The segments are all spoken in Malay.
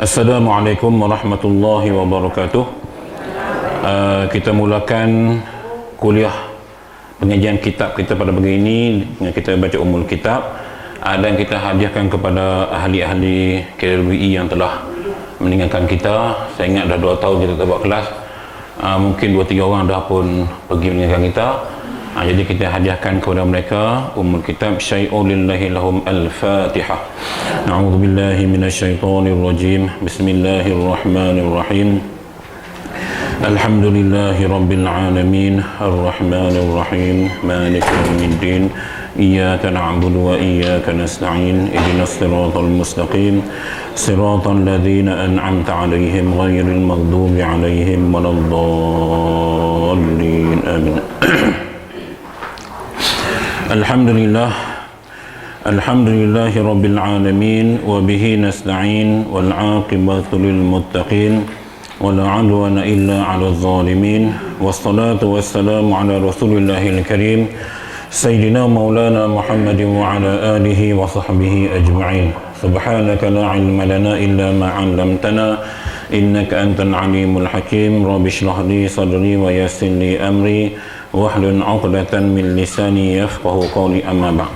Assalamualaikum warahmatullahi wabarakatuh. Kita mulakan kuliah pengajian kitab kita pada pagi ini dengan kita baca Ummul Kitab, dan kita hadiahkan kepada ahli-ahli KLBI yang telah meninggalkan kita. Saya ingat dah 2 tahun kita tak buat kelas. Mungkin 2-3 orang dah pun pergi meninggalkan kita. Jadi kita hadiahkan kepada mereka Ummul Kitab. Syai'un lillahi lahum al-Fatihah. A'udzu billahi minasyaitonir rajim. Bismillahirrahmanirrahim. Alhamdulillahi rabbil alamin, arrahmanir rahim, maliki yaumiddin. Iyyaka na'budu wa iyyaka nasta'in. Ihdinas siratal mustaqim, siratal ladzina an'amta 'alaihim ghairil maghdubi 'alaihim waladdallin. Amin. Alhamdulillahi rabbil alamin, wa bihi nasta'in, wal 'aqibatu lil muttaqin, wa la 'udwana illa 'alal zalimin. Wassalatu wassalamu ala rasulillahil karim, sayyidina maulana Muhammadin wa ala alihi wa sahbihi ajma'in. Subhanaka la 'ilma lana illa ma 'allamtana, innaka antal 'alimul hakim. Rabbi shrah li sadri wa yassir li amri wahlul 'uqdatan min lisani yafqahu qawli, amma ba'd.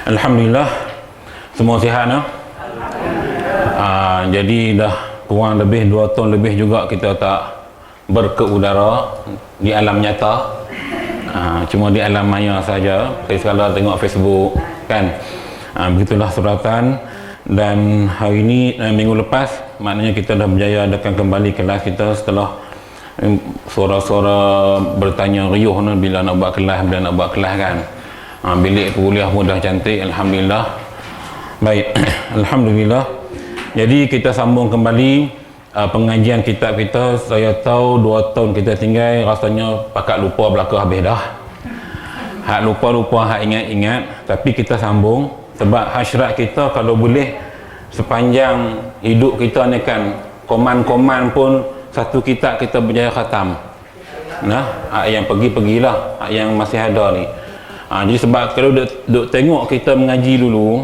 Alhamdulillah, semua sihat nah? Jadi dah kurang lebih 2 tahun lebih juga kita tak berkeudara di alam nyata. Cuma di alam maya saja. Saya sekala tengok Facebook kan. Begitulah suratan. Dan hari ini, minggu lepas, maknanya kita dah berjaya adakan kembali kelas kita setelah suara-suara bertanya riuh bila nak buat kelas kan. Bilik kuliah pun dah cantik, alhamdulillah. Baik, alhamdulillah. Jadi kita sambung kembali pengajian kitab kita. Saya tahu 2 tahun kita tinggal, rasanya pakat lupa belaka habis dah. Hak lupa-lupa, hak ingat-ingat, tapi kita sambung sebab hasrat kita kalau boleh sepanjang hidup kita ni kan, koman-koman pun satu kitab kita berjaya khatam. Nah, yang pergilah, yang masih ada ni. Jadi sebab kalau duk tengok kita mengaji dulu,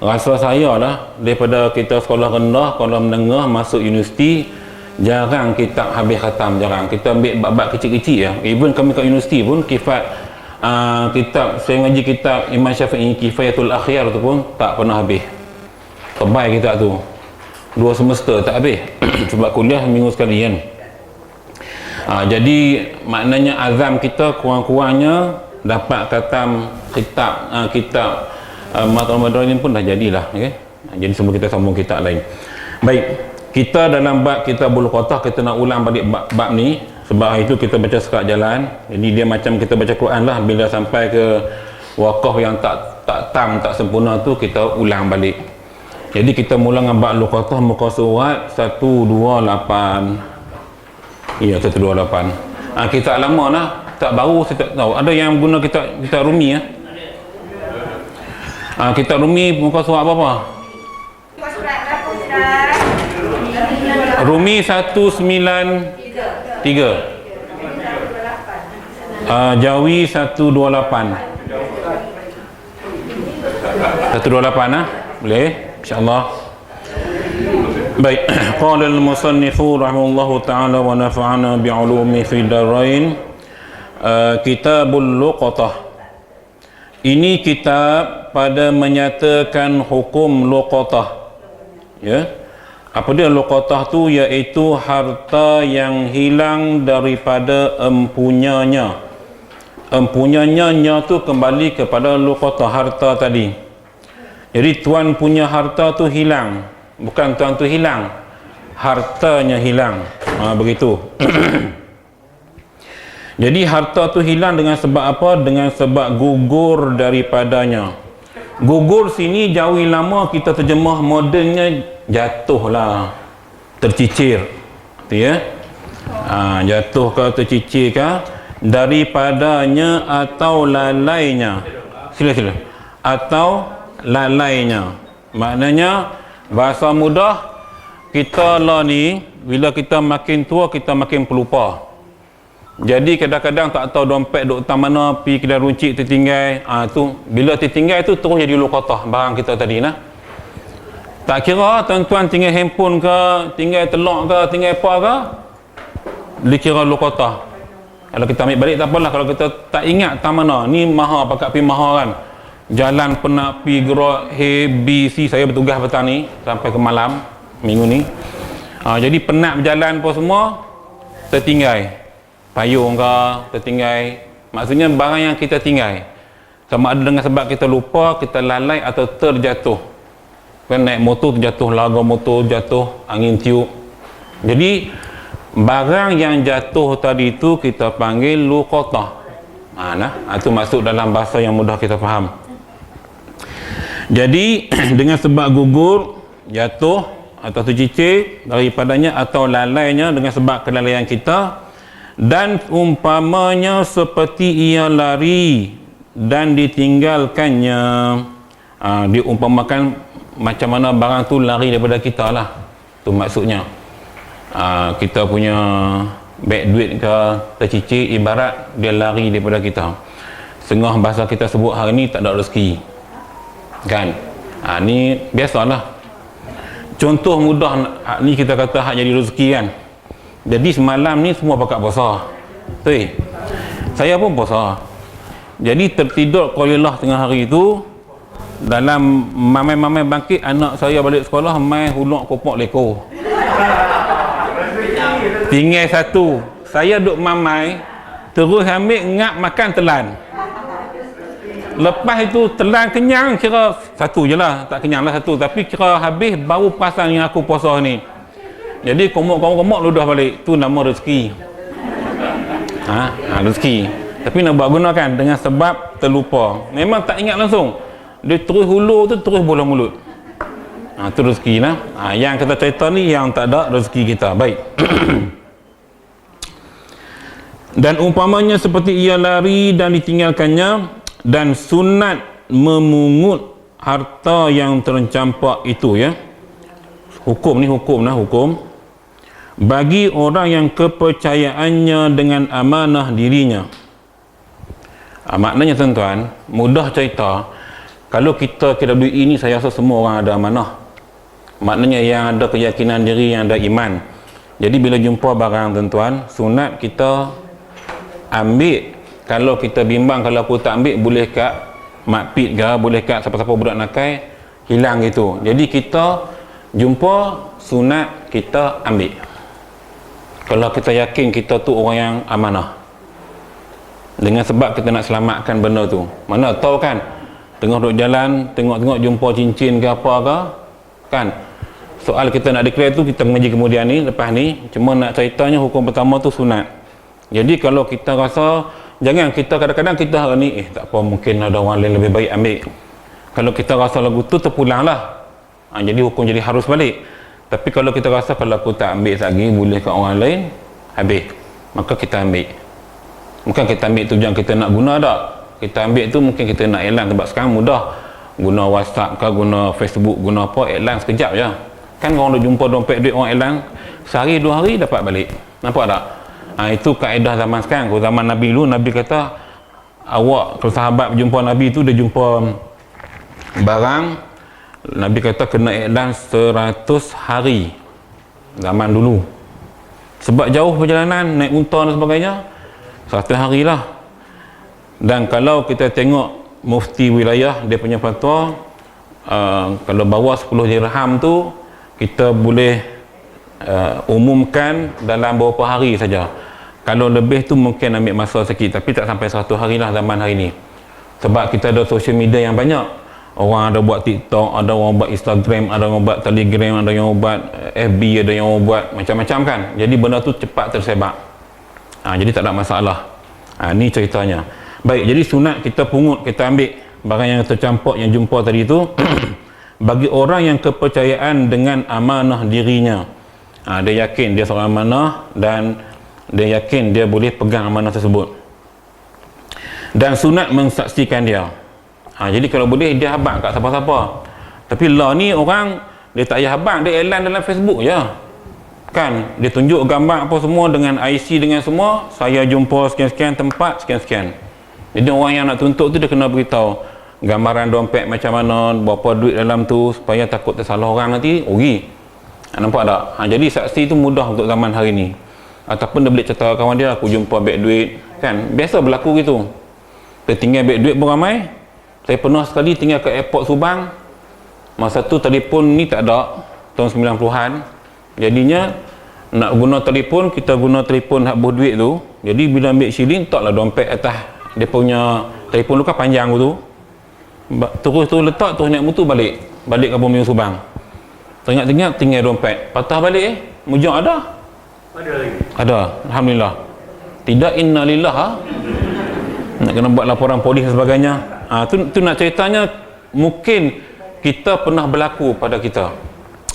rasa saya lah daripada kita sekolah rendah, sekolah menengah, masuk universiti, jarang kitab habis khatam, jarang. Kita ambil bab-bab kecil-kecil ya. Even kami kat universiti pun kitab, saya mengaji kitab Imam Syafi'i, Kifayatul Akhyar tu pun tak pernah habis. Tebal kitab tu 2 semester tak habis. Sebab kuliah minggu sekali kan. Jadi maknanya azam kita kurang-kurangnya dapat khatam kitab Matlabul Badarain pun dah jadilah, okay? Jadi semua kita sambung kitab lain. Baik, kita dalam bab Kitabul Luqatah, kita nak ulang balik bab ni sebab hari itu kita baca sekat jalan. Jadi dia macam kita baca Quran lah, bila sampai ke waqaf yang tak tam, tak sempurna tu kita ulang balik. Jadi kita mula dengan bab Luqatah, muka surat 128. Ya, 128. Kitab lama lah, kitab baru saya tak tahu. Ada yang guna kitab Rumi ya? Kitab Rumi muka surat apa? Rumi 193. Jawi 128. 128 boleh? InsyaAllah. Baik. Qala al-musannifu rahimahullahu ta'ala wa nafa'ana bi'ulumi fi darain. Kitabul Luqatah. Ini kitab pada menyatakan hukum luqatah. Ya. Apa dia luqatah tu? Iaitu harta yang hilang daripada empunyanya. Empunyanya tu kembali kepada luqatah, harta tadi. Jadi tuan punya harta tu hilang, bukan tuan tu hilang, hartanya hilang. Begitu. Jadi harta tu hilang dengan sebab apa? Dengan sebab gugur daripadanya. Gugur sini jauh lama kita terjemah modernnya jatuhlah, tercicir. Ya. Jatuh ke tercicir ke, daripadanya atau lalainya. Sila. Atau lalainya. Maknanya bahasa mudah, kita lah ni bila kita makin tua kita makin pelupa. Jadi kadang-kadang tak tahu dompet duk tang mana, pi kedai runcit tertinggal. Tu bila tertinggal tu terus jadi luqatah barang kita tadi nah. Tak kira tuan-tuan tinggal handphone ke, tinggal telok ke, tinggal apa ke, dikira luqatah. Kalau kita ambil balik tak apalah. Kalau kita tak ingat tak mana, ni maha pakat pi maha kan, jalan pernah pi gerak ABC, saya bertugas petang ni sampai ke malam minggu ni. Jadi penat berjalan pun semua tertinggal, payung ke tertinggal, maksudnya barang yang kita tinggal, sama ada dengan sebab kita lupa, kita lalai atau terjatuh. Kan naik motor terjatuh, laga motor jatuh, angin tiup. Jadi barang yang jatuh tadi itu kita panggil luqatah. Itu masuk dalam bahasa yang mudah kita faham. Jadi dengan sebab gugur, jatuh atau tercicir daripadanya atau lalainya dengan sebab kelalaian kita, dan umpamanya seperti ia lari dan ditinggalkannya. Diumpamakan macam mana barang tu lari daripada kita lah, tu maksudnya. Kita punya beg duit ke tercicir, ibarat dia lari daripada kita. Setengah bahasa kita sebut hari ni tak ada rezeki kan. Ni biasalah, contoh mudah ni kita kata hak jadi rezeki kan. Jadi semalam ni semua pakat puasa, saya pun puasa. Jadi tertidur qalilah tengah hari tu, dalam mamai-mamai bangkit, anak saya balik sekolah mai huluk kopok lekor. Tinggal satu, saya duk mamai terus ambil ngap makan telan. Lepas itu telan kenyang, kira satu je lah, tak kenyang lah satu, tapi kira habis baru pasang yang aku puasa ni. Jadi komok ludah balik, tu nama rezeki. Rezeki, tapi nak buat gunakan dengan sebab terlupa, memang tak ingat langsung, dia terus hulur tu terus bola mulut. Tu rezeki lah. Yang kita cerita ni yang tak ada rezeki kita. Baik. Dan umpamanya seperti ia lari dan ditinggalkannya, dan sunat memungut harta yang tercampak itu, ya. Hukum bagi orang yang kepercayaannya dengan amanah dirinya. Maknanya tuan-tuan, mudah cerita, kalau kita KWI ni saya rasa semua orang ada amanah. Maknanya yang ada keyakinan diri, yang ada iman. Jadi bila jumpa barang tuan-tuan, sunat kita ambil. Kalau kita bimbang, kalau aku tak ambil, boleh kat mak pit ke, boleh kat siapa-siapa budak nakai, hilang gitu. Jadi kita jumpa sunat, kita ambil. Kalau kita yakin kita tu orang yang amanah, dengan sebab kita nak selamatkan benda tu. Mana tahu kan, tengah duduk jalan, tengok-tengok jumpa cincin ke apa ke kan. Soal kita nak declare tu kita mengaji kemudian ni, lepas ni. Cuma nak ceritanya hukum pertama tu sunat. Jadi kalau kita rasa, jangan kita kadang-kadang kita hari ni tak apa, mungkin ada orang lain lebih baik ambil. Kalau kita rasa lagu tu terpulang lah, jadi hukum jadi harus balik. Tapi kalau kita rasa kalau aku tak ambil lagi, boleh kat orang lain, habis, maka kita ambil. Bukan kita ambil tu jangan kita nak guna tak. Kita ambil tu mungkin kita nak elan, sebab sekarang mudah guna WhatsApp ke, guna Facebook, guna apa, elan sekejap je kan. Orang dah jumpa dompet duit orang elan, sehari 2 hari dapat balik. Nampak tak? Itu kaedah zaman sekarang. Kalau zaman Nabi dulu, Nabi kata awak, kalau sahabat jumpa Nabi tu, dia jumpa barang, Nabi kata kena iklan 100 hari zaman dulu, sebab jauh perjalanan, naik unta dan sebagainya, 100 hari lah. Dan kalau kita tengok mufti wilayah, dia punya fatwa, kalau bawah 10 dirham tu kita boleh umumkan dalam beberapa hari saja. Kalau lebih tu mungkin ambil masa sikit, tapi tak sampai 100 hari lah zaman hari ni. Sebab kita ada social media yang banyak. Orang ada buat TikTok, ada orang buat Instagram, ada orang buat Telegram, ada yang buat FB, ada yang buat macam-macam kan. Jadi benda tu cepat tersebar. Jadi tak ada masalah. Ni ceritanya. Baik, jadi sunat kita pungut, kita ambil barang yang tercampak yang jumpa tadi tu bagi orang yang kepercayaan dengan amanah dirinya. Dia yakin dia seorang amanah dan dia yakin dia boleh pegang amanah tersebut, dan sunat mensaksikan dia. Jadi kalau boleh dia habaq kat siapa-siapa. Tapi lah ni orang dia tak payah habaq, dia elan dalam Facebook je kan. Dia tunjuk gambar apa semua dengan IC, dengan semua, saya jumpa sekian-sekian tempat, sekian-sekian. Jadi orang yang nak tuntut tu dia kena beritahu, gambaran dompet macam mana, berapa duit dalam tu, supaya takut tersalah orang nanti rugi. Nampak tak? Jadi saksi tu mudah untuk zaman hari ni. Ataupun dia boleh cerita kawan dia, aku jumpa beg duit, kan? Biasa berlaku gitu. Dia tinggal beg duit pun ramai. Saya pernah sekali tinggal ke airport Subang. Masa tu telefon ni tak ada, tahun 90-an. Jadinya nak guna telefon, kita guna telefon habis duit tu. Jadi bila ambil shilling, taklah dompet atas dia punya telefon tu kan panjang tu. Terus tu letak, terus naik motor balik ke Bumi Subang. Teringat-teringat tinggal dompet. Patah balik mujur ada. Ada lagi. Ada, alhamdulillah. Tidak innalillah ha? Nak kena buat laporan polis dan sebagainya. Tu nak ceritanya mungkin kita pernah berlaku pada kita.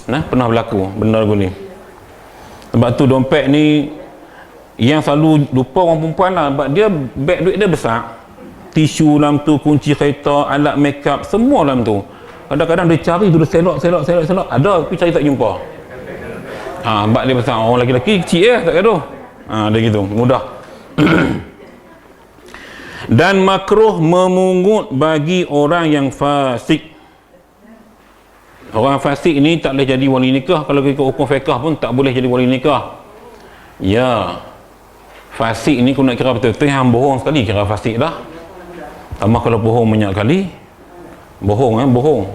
Pernah berlaku benda ni. Sebab tu dompet ni yang selalu lupa orang perempuan lah, sebab dia beg duit dia besar. Tisu dalam tu, kunci kereta, alat makeup, semua dalam tu. Kadang-kadang dia cari tu, dia selok, ada tapi cari tak jumpa. Sebab dia besar. Orang lelaki-lelaki kecil tak gaduh. Dia gitu, mudah. Dan makruh memungut bagi orang yang fasik. Orang fasik ni tak boleh jadi wali nikah. Kalau ikut hukum fiqh pun tak boleh jadi wali nikah. Ya, fasik ni kau nak kira betul-betul yang bohong sekali, kira fasik dah. Tambah kalau bohong banyak kali, bohong,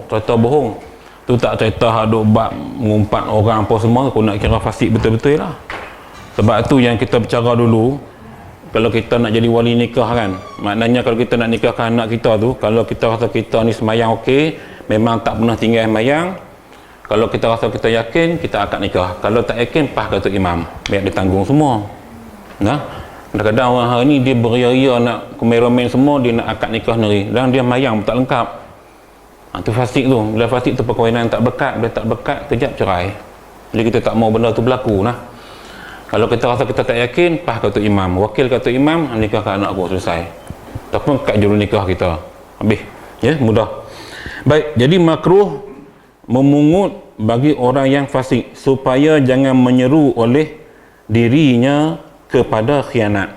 cerita bohong tu tak cerita ada bab mengumpat orang apa semua, kau nak kira fasik betul-betul lah. Sebab tu yang kita bercara dulu, kalau kita nak jadi wali nikah kan, maknanya kalau kita nak nikahkan anak kita tu, kalau kita rasa kita ni semayang okey, memang tak pernah tinggal semayang, kalau kita rasa kita yakin, kita akad nikah. Kalau tak yakin, pah kata imam, biar dia tanggung semua. Kadang-kadang orang hari ni dia beria-ria nak kameraman semua, dia nak akad nikah sendiri, dan dia mayang tak lengkap. Tu fasik tu. Bila fasik tu perkahwinan tak berkat, bila tak berkat kejap cerai. Jadi kita tak mau benda tu berlaku nah. Kalau kita rasa kita tak yakin, pah kata imam, wakil kata imam, nikahkan anak aku, selesai. Ataupun kad juru nikah kita, habis. Ya, mudah. Baik, jadi makruh memungut bagi orang yang fasik supaya jangan menyeru oleh dirinya kepada khianat.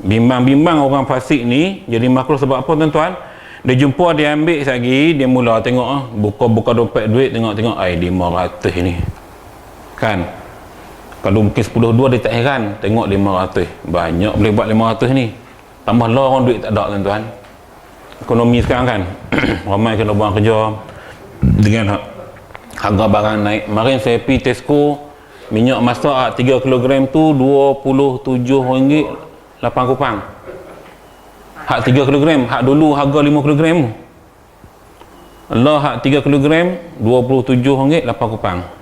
Bimbang-bimbang orang fasik ni jadi makruh sebab apa tuan-tuan? Dia jumpa, dia ambil lagi, dia mula tengok buka-buka dompet duit, tengok-tengok, ai 500 ni. Kan? Kalau mungkin 10-2 dia tak heran, tengok 500. Banyak boleh buat 500 ni. Tambah lah orang duit tak ada tuan-tuan. Ekonomi sekarang kan. Ramai kena buang kerja dengan harga barang naik. Kemarin saya pergi Tesco, minyak masak 3 kg tu RM27.8. Hak 3 kg, hak dulu harga 5 kg. Allah hak 3 kg RM27.8.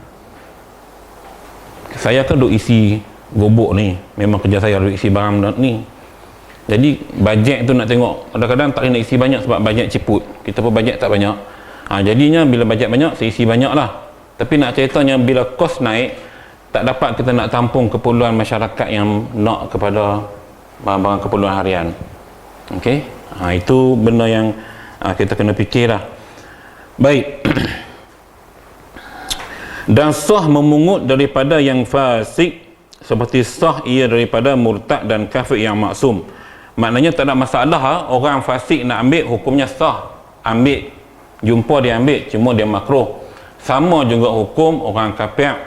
Saya kan duk isi gobok ni, memang kerja saya duk isi barang ni. Jadi bajet tu nak tengok, kadang-kadang tak boleh nak isi banyak sebab bajet ciput. Kita pun bajet tak banyak. Jadinya bila bajet banyak, saya isi banyak lah. Tapi nak ceritanya bila kos naik, tak dapat kita nak tampung keperluan masyarakat yang nak kepada barang-barang keperluan harian. Okey, itu benda yang kita kena fikir lah. Baik. Dan sah memungut daripada yang fasik seperti sah ia daripada murtad dan kafir yang maksum. Maknanya tak ada masalah orang fasik nak ambil, hukumnya sah. Ambil, jumpa dia ambil, cuma dia makruh. Sama juga hukum orang kafir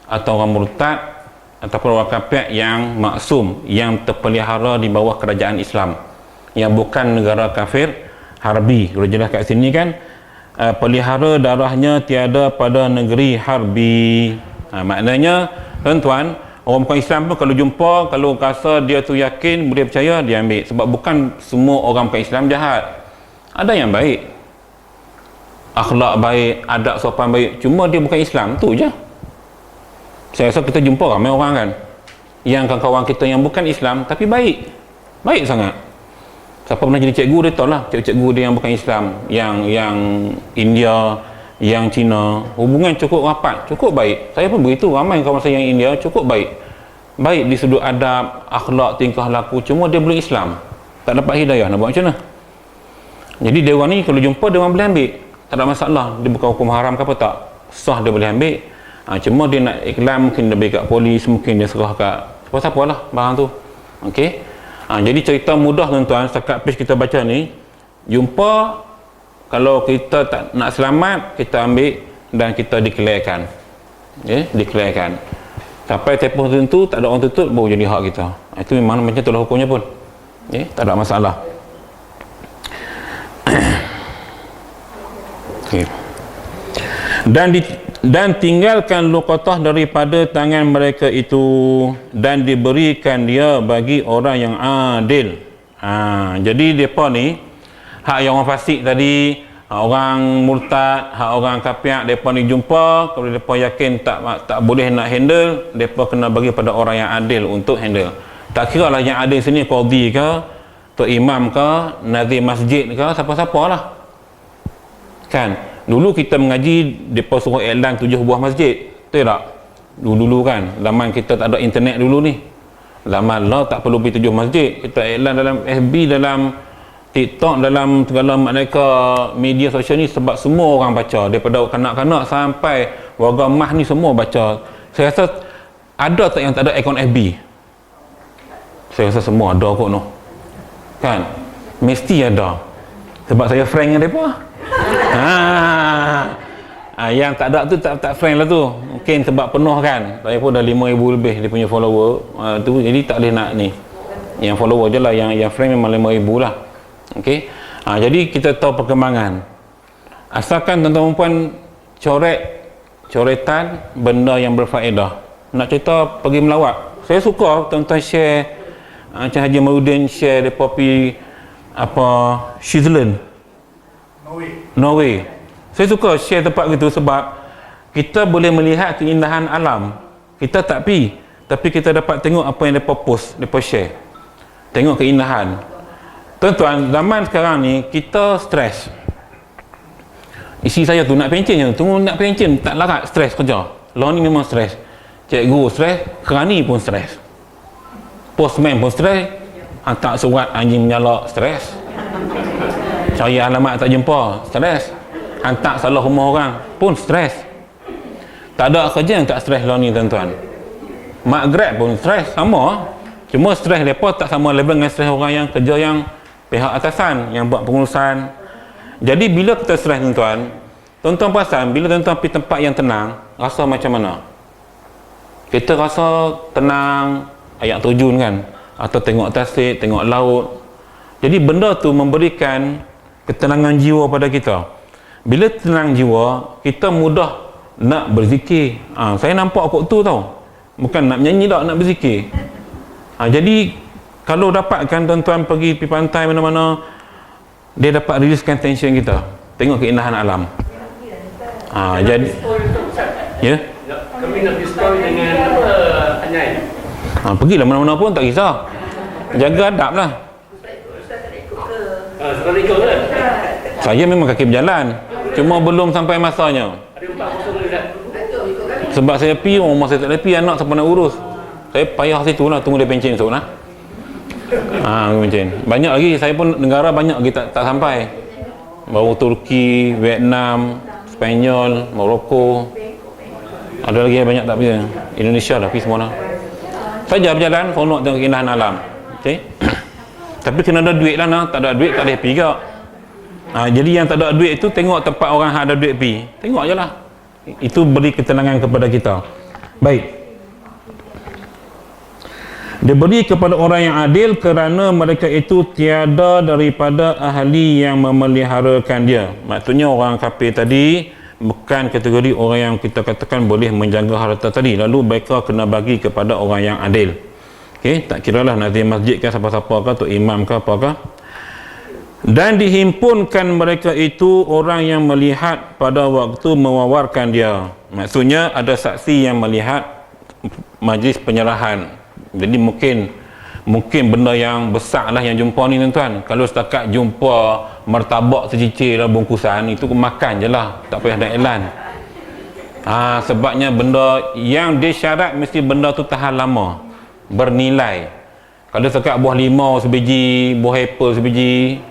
atau orang murtad ataupun orang kafir yang maksum, yang terpelihara di bawah kerajaan Islam, yang bukan negara kafir harbi. Kalau jelas kat sini kan, pelihara darahnya tiada pada negeri harbi. Maknanya tuan-tuan, orang bukan Islam pun kalau jumpa, kalau rasa dia tu yakin, boleh percaya, dia ambil. Sebab bukan semua orang bukan Islam jahat. Ada yang baik, akhlak baik, adab sopan baik, cuma dia bukan Islam, tu je. Saya rasa kita jumpa ramai orang kan, yang kawan-kawan kita yang bukan Islam tapi baik sangat. Siapa pernah jadi cikgu, dia tahu lah cikgu dia yang bukan Islam, yang India, yang Cina, hubungan cukup rapat, cukup baik. Saya pun begitu, ramai kawan saya yang India cukup baik di sudut adab, akhlak, tingkah laku, cuma dia belum Islam, tak dapat hidayah. Nak buat macam mana? Jadi dia orang ni kalau jumpa, dia orang boleh ambil, tak ada masalah. Dia bukan hukum haram ke apa, tak sah, dia boleh ambil. Cuma dia nak iklan, mungkin dia bagi kat polis, mungkin dia serah kat siapa-siapa lah barang tu. Okey. Jadi cerita mudah tuan-tuan, setakat page kita baca ni, jumpa Kalau kita tak nak selamat, kita ambil dan kita declarekan. Declarekan. Sampai tempoh tertentu tak ada orang tutup, baru jadi hak kita. Itu memang macam itulah hukumnya pun. Tak ada masalah. Dan tinggalkan luqatah daripada tangan mereka itu, dan diberikan dia bagi orang yang adil. Jadi depa ni, hak yang orang fasik tadi, hak orang murtad, hak orang kafir, depa ni jumpa, kalau depa yakin tak boleh nak handle, depa kena bagi pada orang yang adil untuk handle. Tak kira lah yang adil sini qadhi ke, tok imam ke, nazir masjid ke, siapa-siapa lah. Kan? Dulu kita mengaji, depa suruh iklan 7 buah masjid. Betul tak? Dulu kan, zaman kita tak ada internet dulu ni. Zaman lah tak perlu pergi 7 masjid. Kita iklan dalam FB, dalam TikTok, dalam segala mereka media sosial ni, sebab semua orang baca, daripada kanak-kanak sampai warga mah ni semua baca. Saya rasa ada tak yang tak ada akaun FB? Saya rasa semua ada kot noh. Kan? Mesti ada. Sebab saya frank dengan mereka. Yang tak ada tu tak frank lah tu. Mungkin sebab penuh kan. Saya pun dah 5,000 lebih dia punya follower. Tu jadi tak boleh nak ni. Yang follower je lah, yang frank memang 5,000 lah. Okey. Jadi kita tahu perkembangan. Asalkan tuan-tuan puan coretan benda yang berfaedah. Nak cerita pergi melawat. Saya suka tuan-tuan share Encik Haji Marudin share depa pergi Switzerland. Norway. Saya suka share tempat gitu sebab kita boleh melihat keindahan alam. Kita tak pergi, tapi kita dapat tengok apa yang depa post, depa share. Tengok keindahan. Tuan-tuan, zaman sekarang ni kita stres. Isi saya tu nak pencen je, tunggu nak pencen, tak larat stres kerja. Law ni memang stres. Cikgu stres, kerani pun stres. Postman pun stres. Hantar surat anjing menyalak, stres. Cari alamat tak jumpa, stres. Hantar salah rumah orang pun stres. Tak ada kerja yang tak stres law ni tuan-tuan. Mak Grab pun stres, sama. Cuma stres mereka tak sama level dengan stres orang yang kerja yang pihak atasan, yang buat pengurusan. Jadi bila kita stres tuan-tuan perasan, bila tuan-tuan pergi tempat yang tenang, rasa macam mana? Kita rasa tenang, ayak terjun kan, atau tengok tasik, tengok laut. Jadi benda tu memberikan ketenangan jiwa pada kita. Bila tenang jiwa, kita mudah nak berzikir. Saya nampak kot tu tau, bukan nak menyanyi tak, nak berzikir. Jadi kalau dapatkan tuan-tuan pergi pantai mana-mana, dia dapat riliskan tension kita, tengok keindahan alam. Jadi ya, kami nak discover dengan Anyai. Pergilah mana-mana pun tak kisah, jaga adab lah. Sebab ikut ke? Saya memang kaki berjalan, cuma belum sampai masanya. Ada 4 boleh tak? Sebab saya pergi, rumah saya tak ada pergi, anak siapa nak urus. Saya payah situ lah, tunggu dia pencen esok lah. Pencen. Banyak lagi, saya pun negara banyak lagi tak sampai. Baru Turki, Vietnam, Spanyol, Morocco. Ada lagi banyak tak pergi. Indonesia dah pergi semua lah. Saja berjalan, seronok tengok keindahan alam. Okay? Tapi kena ada duit lah nah. Tak ada duit tak boleh pergi ke. Jadi yang tak ada duit itu, tengok tempat orang ada duit pergi. Tengok je lah. Itu beri ketenangan kepada kita. Baik. Diberi kepada orang yang adil kerana mereka itu tiada daripada ahli yang memeliharakan dia. Maksudnya orang kafir tadi bukan kategori orang yang kita katakan boleh menjaga harta tadi. Lalu mereka kena bagi kepada orang yang adil. Okey, tak kiralah nazir masjid ke siapa-siapa ke, tok imam ke apakah. Dan dihimpunkan mereka itu orang yang melihat pada waktu mewawarkan dia. Maksudnya ada saksi yang melihat majlis penyerahan. Jadi mungkin benda yang besar lah yang jumpa ni tuan-tuan. Kalau setakat jumpa martabak secicir dalam bungkusan, itu makan je lah, tak payah nak iklan. Sebabnya benda yang dia syarat mesti benda tu tahan lama, bernilai. Kalau setakat buah limau sebiji, buah apple sebiji,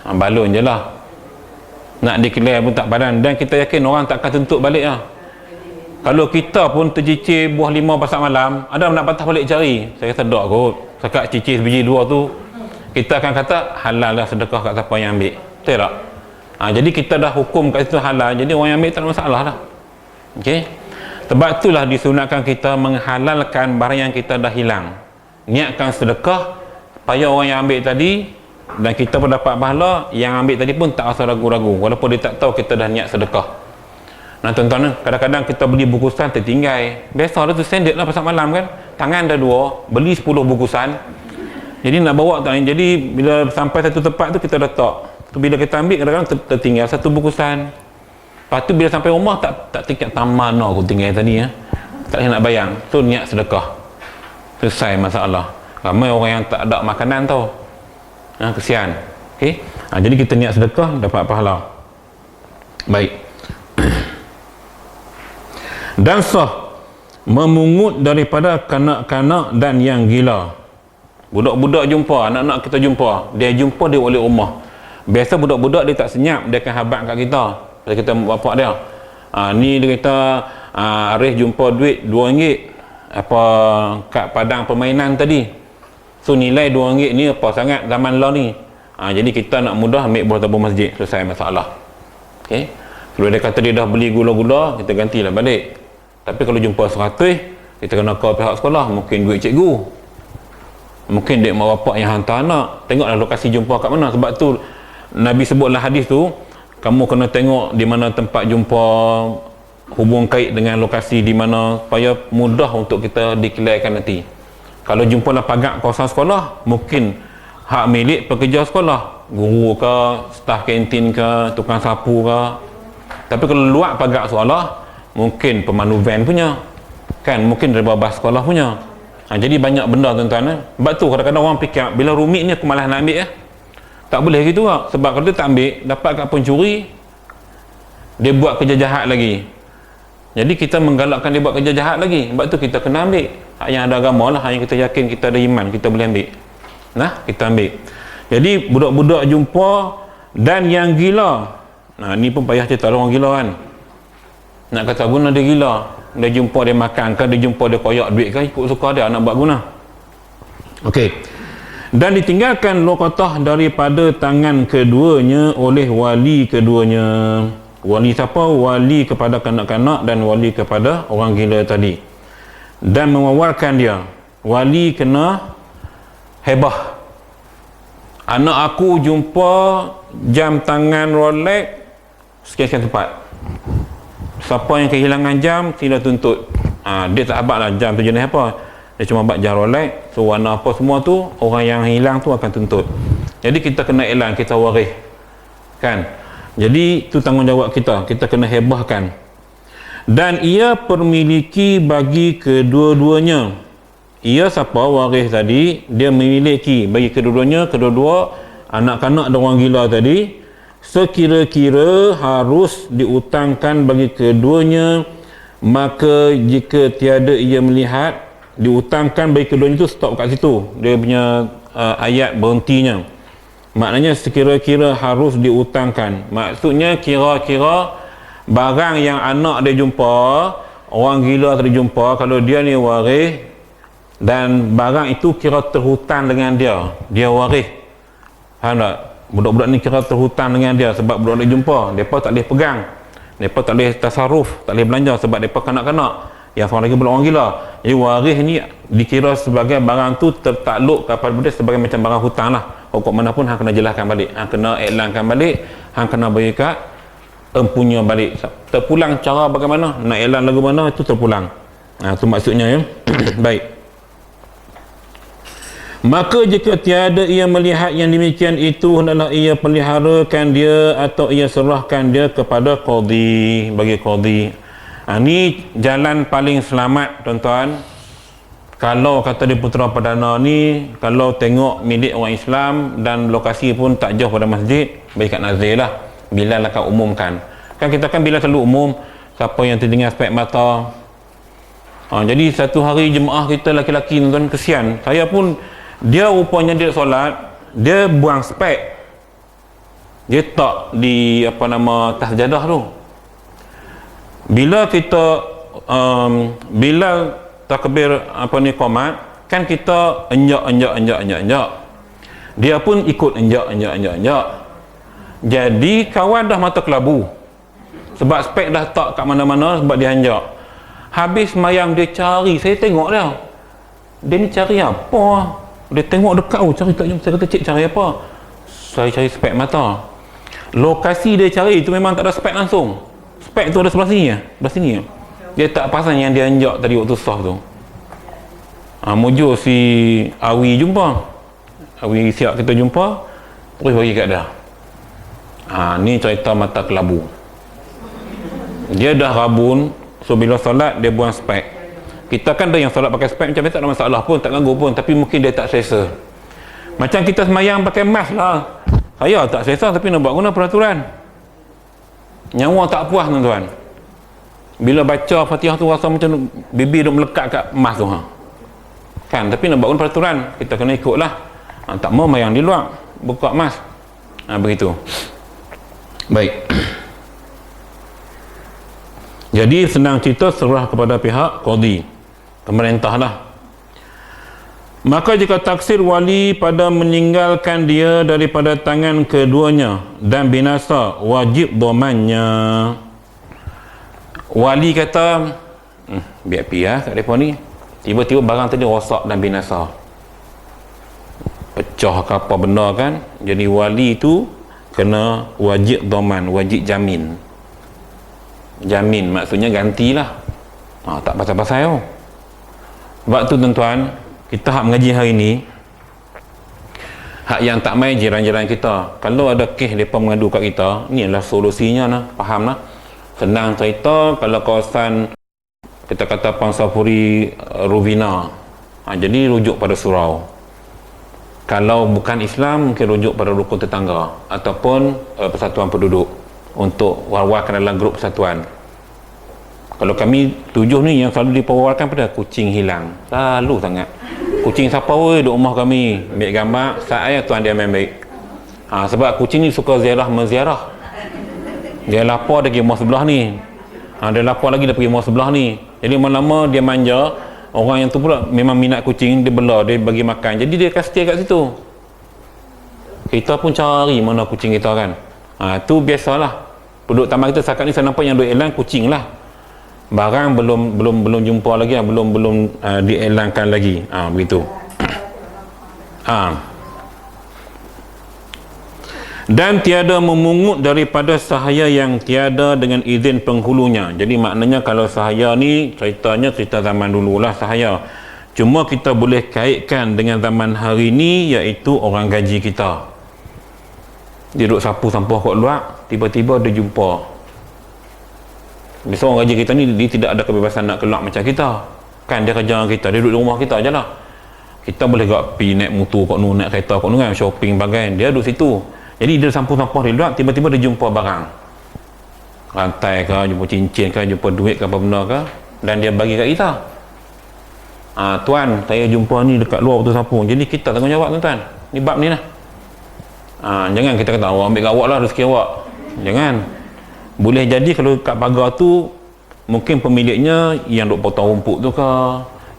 balon je lah, nak declare pun tak padan. Dan kita yakin orang takkan tuntut balik lah. Kalau kita pun tercicir buah limau pasal malam, ada nak patah balik cari, saya kata tak kot. Sekat cicir sebiji 2 tu, kita akan kata halal lah sedekah kat siapa yang ambil. Betul tak? Jadi kita dah hukum kat situ halal, jadi orang yang ambil tak ada masalah dah. Okey. Sebab itulah disunatkan kita menghalalkan barang yang kita dah hilang. Niatkan sedekah supaya orang yang ambil tadi dan kita pun dapat pahala, yang ambil tadi pun tak rasa ragu-ragu walaupun dia tak tahu kita dah niat sedekah. Nah tuan-tuan, kadang-kadang kita beli bungkusan tertinggal. Biasalah tu standard lah pasal malam kan. Tangan dah dua, beli 10 bungkusan. Jadi nak bawa tak, jadi bila sampai satu tempat tu kita letak. Tu bila kita ambil kadang-kadang tertinggal satu bungkusan. Lepas tu bila sampai rumah tak tingkat taman aku tinggal tadi ya. Tak boleh nak bayang. Tu niat sedekah. Selesai masalah. Ramai orang yang tak ada makanan tau. Kesian. Okey. Jadi kita niat sedekah dapat pahala. Baik. Dan sah memungut daripada kanak-kanak dan yang gila. Budak-budak jumpa, anak-anak kita jumpa, dia jumpa dia balik rumah. Biasa budak-budak dia tak senyap, dia akan habat kat kita. Pasal kita bapak dia. Ni dia kata Arif jumpa duit RM2 apa kat padang permainan tadi. So nilai RM2 ni apa sangat zaman lah ni. Jadi kita nak mudah ambil buah tabung masjid, selesai masalah. Okey. Kalau dia kata dia dah beli gula-gula, kita gantilah balik. Tapi kalau jumpa 100, kita kena call pihak sekolah, mungkin duit cikgu, mungkin duit mak bapak yang hantar anak. Tengoklah lokasi jumpa kat mana. Sebab tu Nabi sebutlah hadis tu, kamu kena tengok di mana tempat jumpa, hubung kait dengan lokasi di mana supaya mudah untuk kita declarekan nanti. Kalau jumpalah pagar kawasan sekolah, mungkin hak milik pekerja sekolah, guru ke, staf kantin ke, tukang sapu ke. Tapi kalau luar pagar sekolah, mungkin pemandu van punya kan, mungkin daripada bas sekolah punya. Jadi banyak benda tuan-tuan. Sebab tu kadang-kadang orang fikir bila rumit ni aku malas nak ambil tak boleh gitu lah. Sebab kalau dia tak ambil, dapat kat pencuri, dia buat kerja jahat lagi. Jadi kita menggalakkan dia buat kerja jahat lagi. Sebab tu kita kena ambil hak yang ada agama lah, hak yang kita yakin kita ada iman, kita boleh ambil. Kita ambil. Jadi budak-budak jumpa dan yang gila. Ni pun payah cerita orang gila kan. Nak kata guna dia gila, dia jumpa dia makan ke, dia jumpa dia koyak duit ke, ikut suka dia nak buat guna. Okey. Dan ditinggalkan luqatah daripada tangan keduanya oleh wali keduanya. Wali siapa? Wali kepada kanak-kanak dan wali kepada orang gila tadi. Dan mewawarkan dia. Wali kena hebah. Anak aku jumpa jam tangan Rolex sekian-sekian tempat. Siapa yang kehilangan jam, sila tuntut. Dia tak abad lah jam tu jenis apa. Dia cuma abad jam Rolex. So warna apa semua tu, orang yang hilang tu akan tuntut. Jadi kita kena elan, kita waris. Kan? Jadi tu tanggungjawab kita. Kita kena hebahkan. Dan ia permiliki bagi kedua-duanya. Ia siapa waris tadi, dia memiliki bagi kedua-duanya, kedua-dua anak-anak dan orang gila tadi, sekira-kira harus diutangkan bagi keduanya. Maka jika tiada ia melihat, diutangkan bagi keduanya itu stop kat situ. Dia punya ayat berhentinya. Maknanya sekira-kira harus diutangkan. Maksudnya kira-kira barang yang anak dia jumpa, orang gila tadi jumpa, kalau dia ni waris dan barang itu kira terhutang dengan dia, dia waris. Faham tak? Budak-budak ni kira terhutang dengan dia sebab budak dia jumpa, mereka tak boleh pegang, mereka tak boleh tasarruf, tak boleh belanja sebab mereka kanak-kanak. Yang seorang lagi orang gila. Jadi waris ni dikira sebagai barang tu tertakluk kepada dia sebagai macam barang hutang lah. Hukum mana pun hang kena jelaskan balik, hang kena iklankan balik, hang kena bagi kat empunya balik. Terpulang cara bagaimana, nak iklan lagu mana, itu terpulang. Itu maksudnya ya. Baik. Maka jika tiada ia melihat yang demikian itu, hendaklah ia peliharakan dia atau ia serahkan dia kepada qadhi, bagi qadhi. Ni jalan paling selamat tuan-tuan. Kalau kata di Putera Perdana ni, kalau tengok milik orang Islam dan lokasi pun tak jauh pada masjid, bagi kat nazir lah. Bilal akan umumkan. Kan kita kan Bilal selalu umum siapa yang terdengar spek mata. Jadi satu hari jemaah kita laki-laki tuan, kesian. Saya pun, dia rupanya dia solat, dia buang spek, dia tak di apa nama atas sajadah tu. Bila kita bila takbir apa ni qomat, kan kita enjak. Dia pun ikut enjak. Jadi kawan dah mata kelabu sebab spek dah tak kat mana-mana sebab dia hanjak. Habis semayang dia cari, saya tengok dia ni cari apa, dia tengok dekat, cari tak jumpa. Saya kata, cik cari apa? Saya cari spek mata. Lokasi dia cari tu memang tak ada spek langsung, spek tu ada sebelah sini. Dia tak pasang yang dia hanjak tadi waktu soft tu. Mujur si Awi jumpa, Awi siap kita jumpa, terus bagi kat dia. Ni cerita mata kelabu. Dia dah rabun, so bila solat dia buang spek. Kita kan ada yang solat pakai spek macam ni, tak ada masalah pun, tak ganggu pun, tapi mungkin dia tak selesa. Macam kita semayang pakai mask lah, saya tak selesa tapi nak buat guna peraturan. Nyawa tak puas tuan-tuan. Bila baca Fatihah tu rasa macam bibir duk melekat kat mask tu kan, tapi nak buat guna peraturan, kita kena ikut lah. Tak mau mayang di luar, buka mask. Begitu. Baik. Jadi senang cerita, serah kepada pihak qadi, pemerintah lah. Maka jika taksir wali pada meninggalkan dia daripada tangan keduanya dan binasa, wajib dhamannya. Wali kata, biar kat mereka ni, tiba-tiba barang tadi rosak dan binasa, pecah ke apa benda kan. Jadi wali tu kena wajib dhaman, wajib jamin. Jamin maksudnya gantilah, tak pasal-pasal tau. Sebab tu tuan-tuan, kita hak mengaji hari ni, hak yang tak main jiran-jiran kita, kalau ada kes mereka mengadu kat kita, ni adalah solusinya lah, faham lah. Senang cerita, kalau kawasan kita kata Pangsapuri Rovina, jadi rujuk pada surau. Kalau bukan Islam, mungkin rujuk pada rukun tetangga ataupun persatuan penduduk untuk war-warkan dalam grup persatuan. Kalau kami 7 ni yang selalu diperwarkan pada kucing hilang, selalu sangat. Kucing siapa weh duk rumah kami, ambil gambar, saya tuan dia main baik. Sebab kucing ni suka ziarah menziarah. Dia lapar dia pergi rumah sebelah ni, dia lapar lagi dia pergi rumah sebelah ni. Jadi lama-lama dia manja, orang yang tu pula memang minat kucing, dia bela, dia bagi makan, jadi dia akan stay kat situ. Kita pun cari mana kucing kita kan. Tu biasalah penduduk taman kita setakat ni. Saya nampak yang duk elan kucing lah, barang belum jumpa lagi, belum dielankan lagi. Begitu. Dan tiada memungut daripada sahaya yang tiada dengan izin penghulunya. Jadi maknanya kalau sahaya ni cerita zaman dulu lah sahaya, cuma kita boleh kaitkan dengan zaman hari ni, iaitu orang gaji kita. Dia duduk sapu sampah kat luar, tiba-tiba dia jumpa. Biasa orang gaji kita ni, dia tidak ada kebebasan nak keluar macam kita kan. Dia kerja kita, dia duduk di rumah kita je lah. Kita boleh gak pergi naik motor kat nu, naik kereta kat nu kan, shopping bagai, dia duduk situ. Jadi dia sapu sampah di luar, tiba-tiba dia jumpa barang, rantai ke, jumpa cincin ke, jumpa duit ke, apa benda ke, dan dia bagi kat kita. Tuan, saya jumpa ni dekat luar waktu sapu. Jadi kita tanggungjawab tuan-tuan, ni bab ni lah. Jangan kita kata awak ambil kat awak lah rezeki awak. Jangan. Boleh jadi kalau kat pagar tu mungkin pemiliknya yang duk potong rumput tu ke,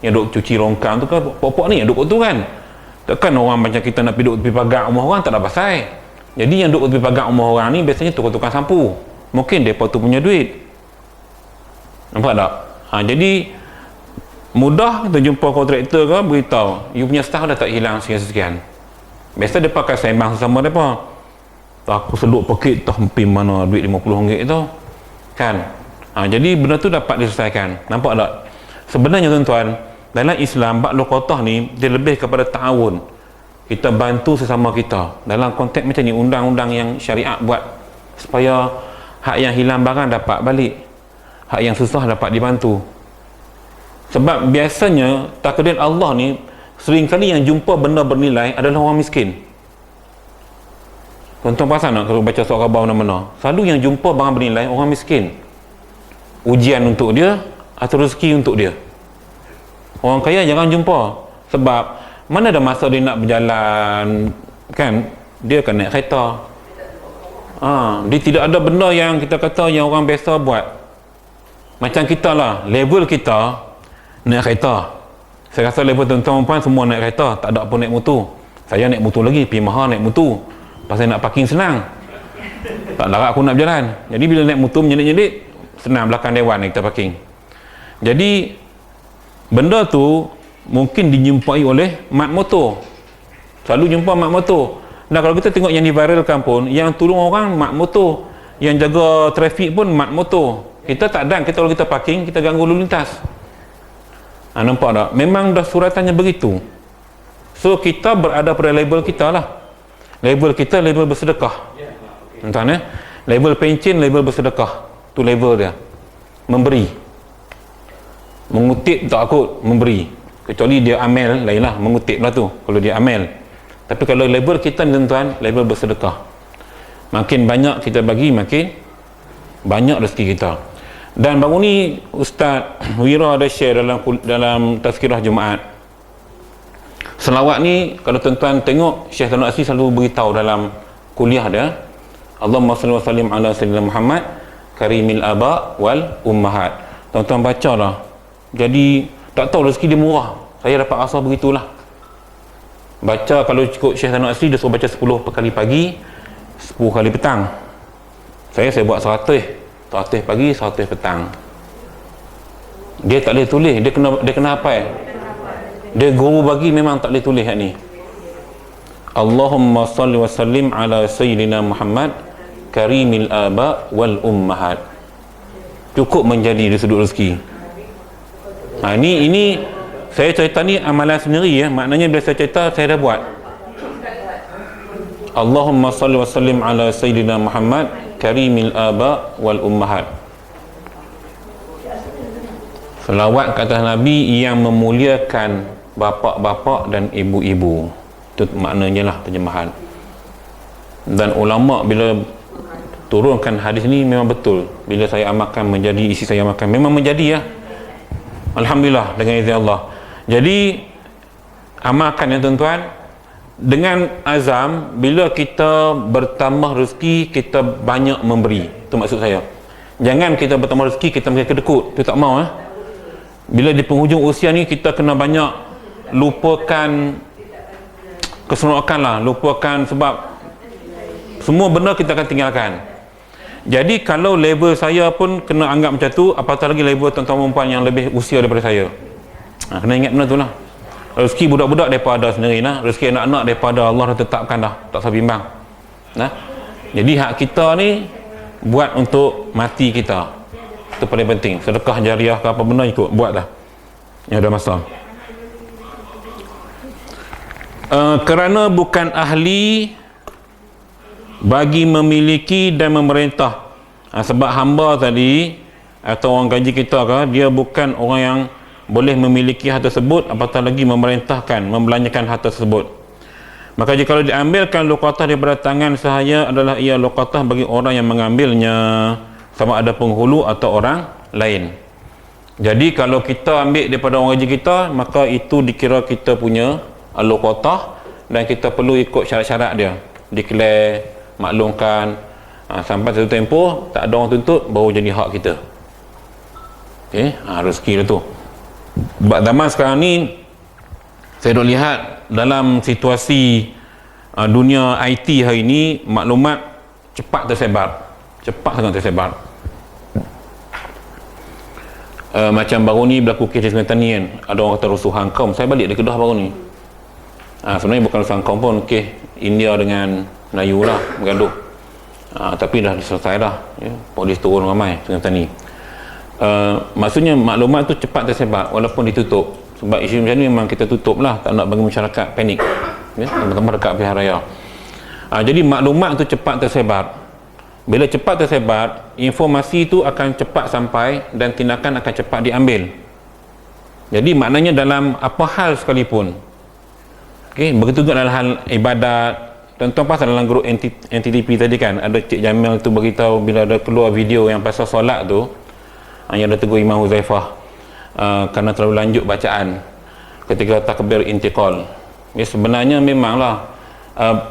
yang duk cuci longkang tu ke, pokok ni yang duk kat tu kan. Takkan orang macam kita nak pergi duk tepi pagar rumah orang, tak ada pasal. Jadi yang duk tepi pagar rumah orang ni biasanya tukang-tukang sampu. Mungkin mereka tu punya duit. Nampak tak? Jadi mudah kita jumpa kontraktor ke, beritahu you punya staff dah tak hilang sekian-sekian. Biasa dia pakai sembang sesama mereka. Aku seluk pakit tak hampir mana duit RM50 tu kan. Jadi benda tu dapat diselesaikan. Nampak tak? Sebenarnya tuan-tuan, dalam Islam bab luqatah ni dia lebih kepada ta'awun. Kita bantu sesama kita dalam konteks macam ni. Undang-undang yang syariat buat supaya hak yang hilang barang dapat balik, hak yang susah dapat dibantu. Sebab biasanya takdir Allah ni, seringkali yang jumpa benda bernilai adalah orang miskin. Tuan-tuan perasan tak kalau baca surat khabar mana-mana, selalu yang jumpa barang bernilai orang miskin. Ujian untuk dia atau rezeki untuk dia. Orang kaya jangan jumpa. Sebab mana ada masa dia nak berjalan kan, dia akan naik kereta. Dia tidak ada benda yang kita kata yang orang biasa buat. Macam kita lah, level kita naik kereta. Saya rasa level tuan-tuan puan semua naik kereta, tak ada pun naik motor. Saya naik motor lagi, pergi Maha naik motor pasal nak parking senang. Tak larat aku nak berjalan. Jadi bila naik motor menyelit-nyelit, senang belakang dewan kita parking. Jadi benda tu mungkin dijumpai oleh mat motor. Selalu jumpa mat motor. Dan kalau kita tengok yang diviralkan pun, yang tolong orang mat motor, yang jaga trafik pun mat motor. Kita tak dan kita kalau kita parking, kita ganggu lalu lintas. Nampak tak? Memang dah suratannya begitu. So kita berada pada label kita lah. Label kita label bersedekah. Tuan label pencen, label bersedekah. Tu label dia. Memberi. Mengutip tak akut, memberi. Kecuali dia amel, lainlah mengutip lah tu kalau dia amel. Tapi kalau label kita ni tuan, label bersedekah. Makin banyak kita bagi, makin banyak rezeki kita. Dan baru ni Ustaz Wira ada share dalam tazkirah Jumaat. Selawat ni kalau tuan-tuan tengok, Syekh Tanuk Asri selalu beritahu dalam kuliah dia, Allahumma salli wa sallim ala sayyidina Muhammad karimil aba wal ummahat. Tuan-tuan bacalah. Jadi tak tahu rezeki dia murah. Saya dapat rasa begitulah. Baca kalau ikut Syekh Tanuk Asri dia suruh baca 10 kali pagi, 10 kali petang. Saya buat 100 pagi, 100 petang. Dia tak boleh tulis, dia kena hafal. Dia guru bagi memang tak boleh tulis hak ni. Allahumma salli wa sallim ala sayyidina Muhammad karimil aba wal ummahat. Cukup menjadi di sudut rezeki. Ini saya cerita ni amalan sendiri ya. Maknanya bila saya cerita saya dah buat. Allahumma salli wa sallim ala sayyidina Muhammad karimil aba wal ummahat. Selawat ke atas Nabi yang memuliakan bapa-bapa dan ibu-ibu. Itu maknanya lah terjemahan. Dan ulama bila turunkan hadis ni memang betul. Bila saya amalkan menjadi isi saya amalkan, memang menjadi ya. Alhamdulillah dengan izin Allah. Jadi amalkan ya tuan-tuan, dengan azam bila kita bertambah rezeki kita banyak memberi. Itu maksud saya. Jangan kita bertambah rezeki kita mesti kedekut. Itu tak mau Bila di penghujung usia ni kita kena banyak lupakan keseronokan lah, lupakan sebab semua benda kita akan tinggalkan. Jadi kalau level saya pun kena anggap macam tu, apatah lagi level tuan-tuan perempuan yang lebih usia daripada saya. Kena ingat benda tu lah. Rezeki budak-budak daripada sendiri lah, rezeki anak-anak daripada Allah dah tetapkan dah, tak usah bimbang. Jadi hak kita ni buat untuk mati kita. Itu paling penting. Sedekah jariah ke apa benda ikut buat dah. Yang ada masa. Kerana bukan ahli bagi memiliki dan memerintah. Sebab hamba tadi atau orang gaji kita ke, dia bukan orang yang boleh memiliki harta tersebut, apatah lagi memerintahkan, membelanjakan harta tersebut. Maka jika diambilkan luqatah daripada tangan sahaya adalah ia luqatah bagi orang yang mengambilnya, sama ada penghulu atau orang lain. Jadi kalau kita ambil daripada orang gaji kita, maka itu dikira kita punya luqatah dan kita perlu ikut syarat-syarat dia. Declare, maklumkan, sampai satu tempoh tak ada orang tuntut, baru jadi hak kita. Okey, rezeki dia tu. Sebab zaman sekarang ni saya dah lihat dalam situasi dunia IT hari ni, maklumat cepat tersebar. Cepat sangat tersebar. Macam baru ni berlaku kes di Sungai Tani kan, ada orang kata rusuhan kaum. Saya balik dari Kedah baru ni. Sebenarnya bukan rusuhan kaum pun, kes India dengan Melayu lah bergaduh. Tapi dah selesai dah ya. Polis turun ramai Sungai Tani. Maksudnya maklumat tu cepat tersebar walaupun ditutup. Sebab isu macam ni memang kita tutup lah, tak nak bagi masyarakat panik ya, terutama dekat pilihan raya. Jadi maklumat tu cepat tersebar. Bila cepat tersebar, informasi tu akan cepat sampai dan tindakan akan cepat diambil. Jadi maknanya dalam apa hal sekalipun, begitu juga dalam hal ibadat. Tuan-tuan pasal dalam grup NTTP tadi kan, ada Cik Jamil tu beritahu bila ada keluar video yang pasal solat tu, yang ada tegur Imam Huzaifah kerana terlalu lanjut bacaan ketika takbir intiqal. Ya, sebenarnya memanglah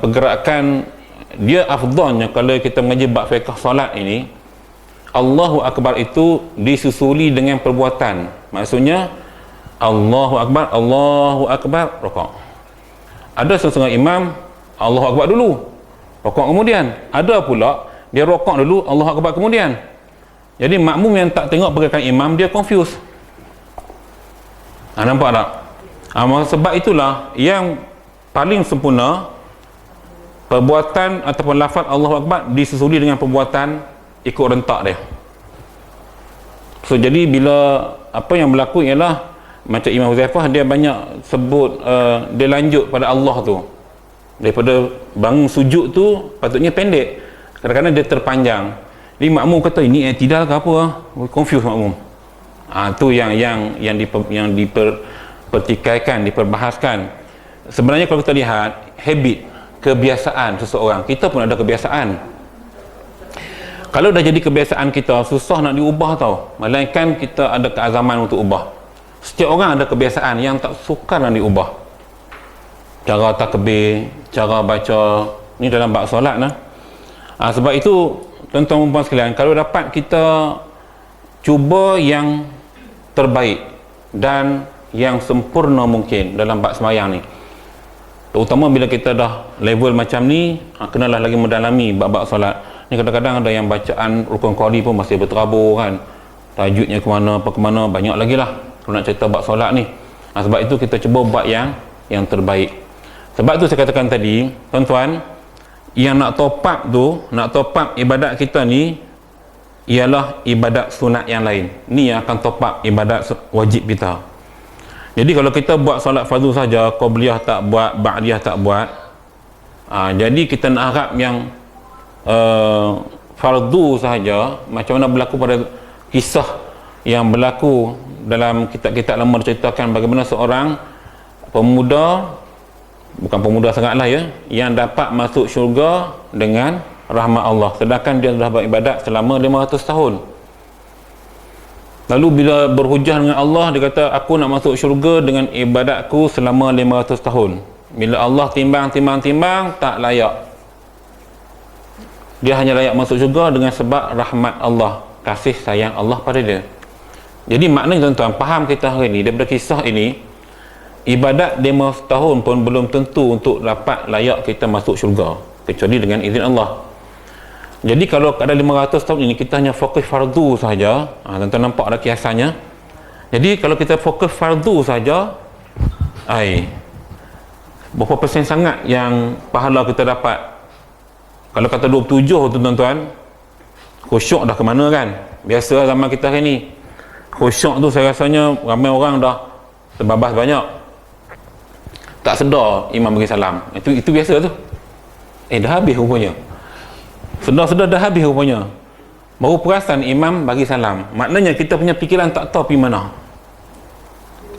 pergerakan dia afdalnya kalau kita mengaji bab fiqh solat ini, Allahu Akbar itu disusuli dengan perbuatan. Maksudnya Allahu Akbar rukuk. Ada setengah imam Allahu Akbar dulu, rukuk kemudian. Ada pula Dia rokok dulu, Allahu Akbar kemudian. Jadi makmum yang tak tengok pergerakan imam, dia confuse. Nampak tak? Sebab itulah yang paling sempurna, perbuatan ataupun lafaz Allahu Akbar disusuli dengan perbuatan ikut rentak dia. So jadi bila apa yang berlaku ialah macam Imam Huzaifah, dia banyak sebut dia lanjut pada Allah tu. Daripada bangun sujud tu patutnya pendek, kadang-kadang dia terpanjang. Jadi makmum kata ini i'tidal ke apa? Confuse makmum. Tu yang dipertikaikan, diperbahaskan. Sebenarnya kalau kita lihat habit, kebiasaan seseorang, kita pun ada kebiasaan. Kalau dah jadi kebiasaan kita, susah nak diubah tau. Melainkan kita ada keazaman untuk ubah. Setiap orang ada kebiasaan yang tak sukar nak diubah. Cara takbir, cara baca, ni dalam bab solat lah. Sebab itu tuan-tuan dan puan sekalian, kalau dapat kita cuba yang terbaik dan yang sempurna mungkin dalam bab sembahyang ni, terutama bila kita dah level macam ni, kenalah lagi mendalami bab-bab solat ni. Kadang-kadang ada yang bacaan rukun qoli pun masih berterabur kan, tajudnya ke mana, banyak lagi lah kalau nak cerita bab solat ni. Sebab itu kita cuba buat yang terbaik. Sebab tu saya katakan tadi, tuan-tuan, yang nak top up ibadat kita ni ialah ibadat sunat yang lain. Ni yang akan top up ibadat wajib kita. Jadi kalau kita buat solat fardu saja, qabliyah tak buat, ba'diyah tak buat, jadi kita nak harap yang fardu sahaja, macam mana berlaku pada kisah yang berlaku dalam kitab-kitab lama, diceritakan bagaimana seorang pemuda, bukan pemuda sangatlah ya, yang dapat masuk syurga dengan rahmat Allah, sedangkan dia sudah beribadat selama 500 tahun. Lalu bila berhujah dengan Allah, dia kata aku nak masuk syurga dengan ibadatku selama 500 tahun. Bila Allah timbang, tak layak. Dia hanya layak masuk syurga dengan sebab rahmat Allah, kasih sayang Allah pada dia. Jadi maknanya tuan-tuan, faham kita hari ni daripada kisah ini, ibadat 500 tahun pun belum tentu untuk dapat layak kita masuk syurga, kecuali dengan izin Allah. Jadi kalau ada 500 tahun ini kita hanya fokus fardu saja, tuan-tuan nampak ada kiasannya. Jadi kalau kita fokus fardu saja, berapa persen sangat yang pahala kita dapat. Kalau kata 27 tu tuan-tuan, khusyuk dah ke mana kan. Biasa zaman kita hari ni, khusyuk tu saya rasanya ramai orang dah terbabas banyak, tak sedar imam bagi salam. Itu biasa tu. Dah habis rupanya. Sedar-sedar dah habis rupanya, baru perasan imam bagi salam. Maknanya kita punya fikiran tak tahu pergi mana,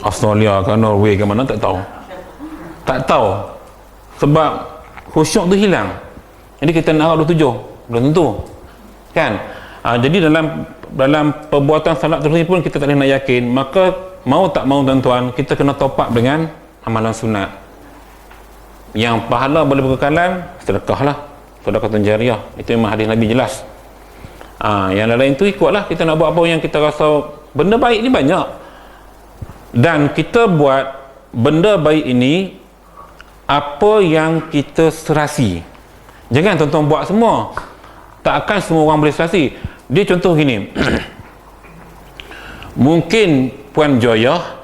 Australia ke Norway ke mana, tak tahu sebab khusyuk tu hilang. Jadi kita nak harap 27 belum tentu kan. Jadi dalam perbuatan salat tersebut pun kita tak boleh nak yakin. Maka mau tak mau tuan-tuan, kita kena top up dengan amalan sunat yang pahala boleh berkekalan. Sedekah lah, sedekah jariah, itu memang hadis Nabi jelas. Yang lain tu ikutlah, kita nak buat apa yang kita rasa benda baik ni banyak, dan kita buat benda baik ini apa yang kita serasi. Jangan tuan-tuan buat semua, tak akan semua orang boleh serasi. Dia contoh gini, mungkin Puan Joyah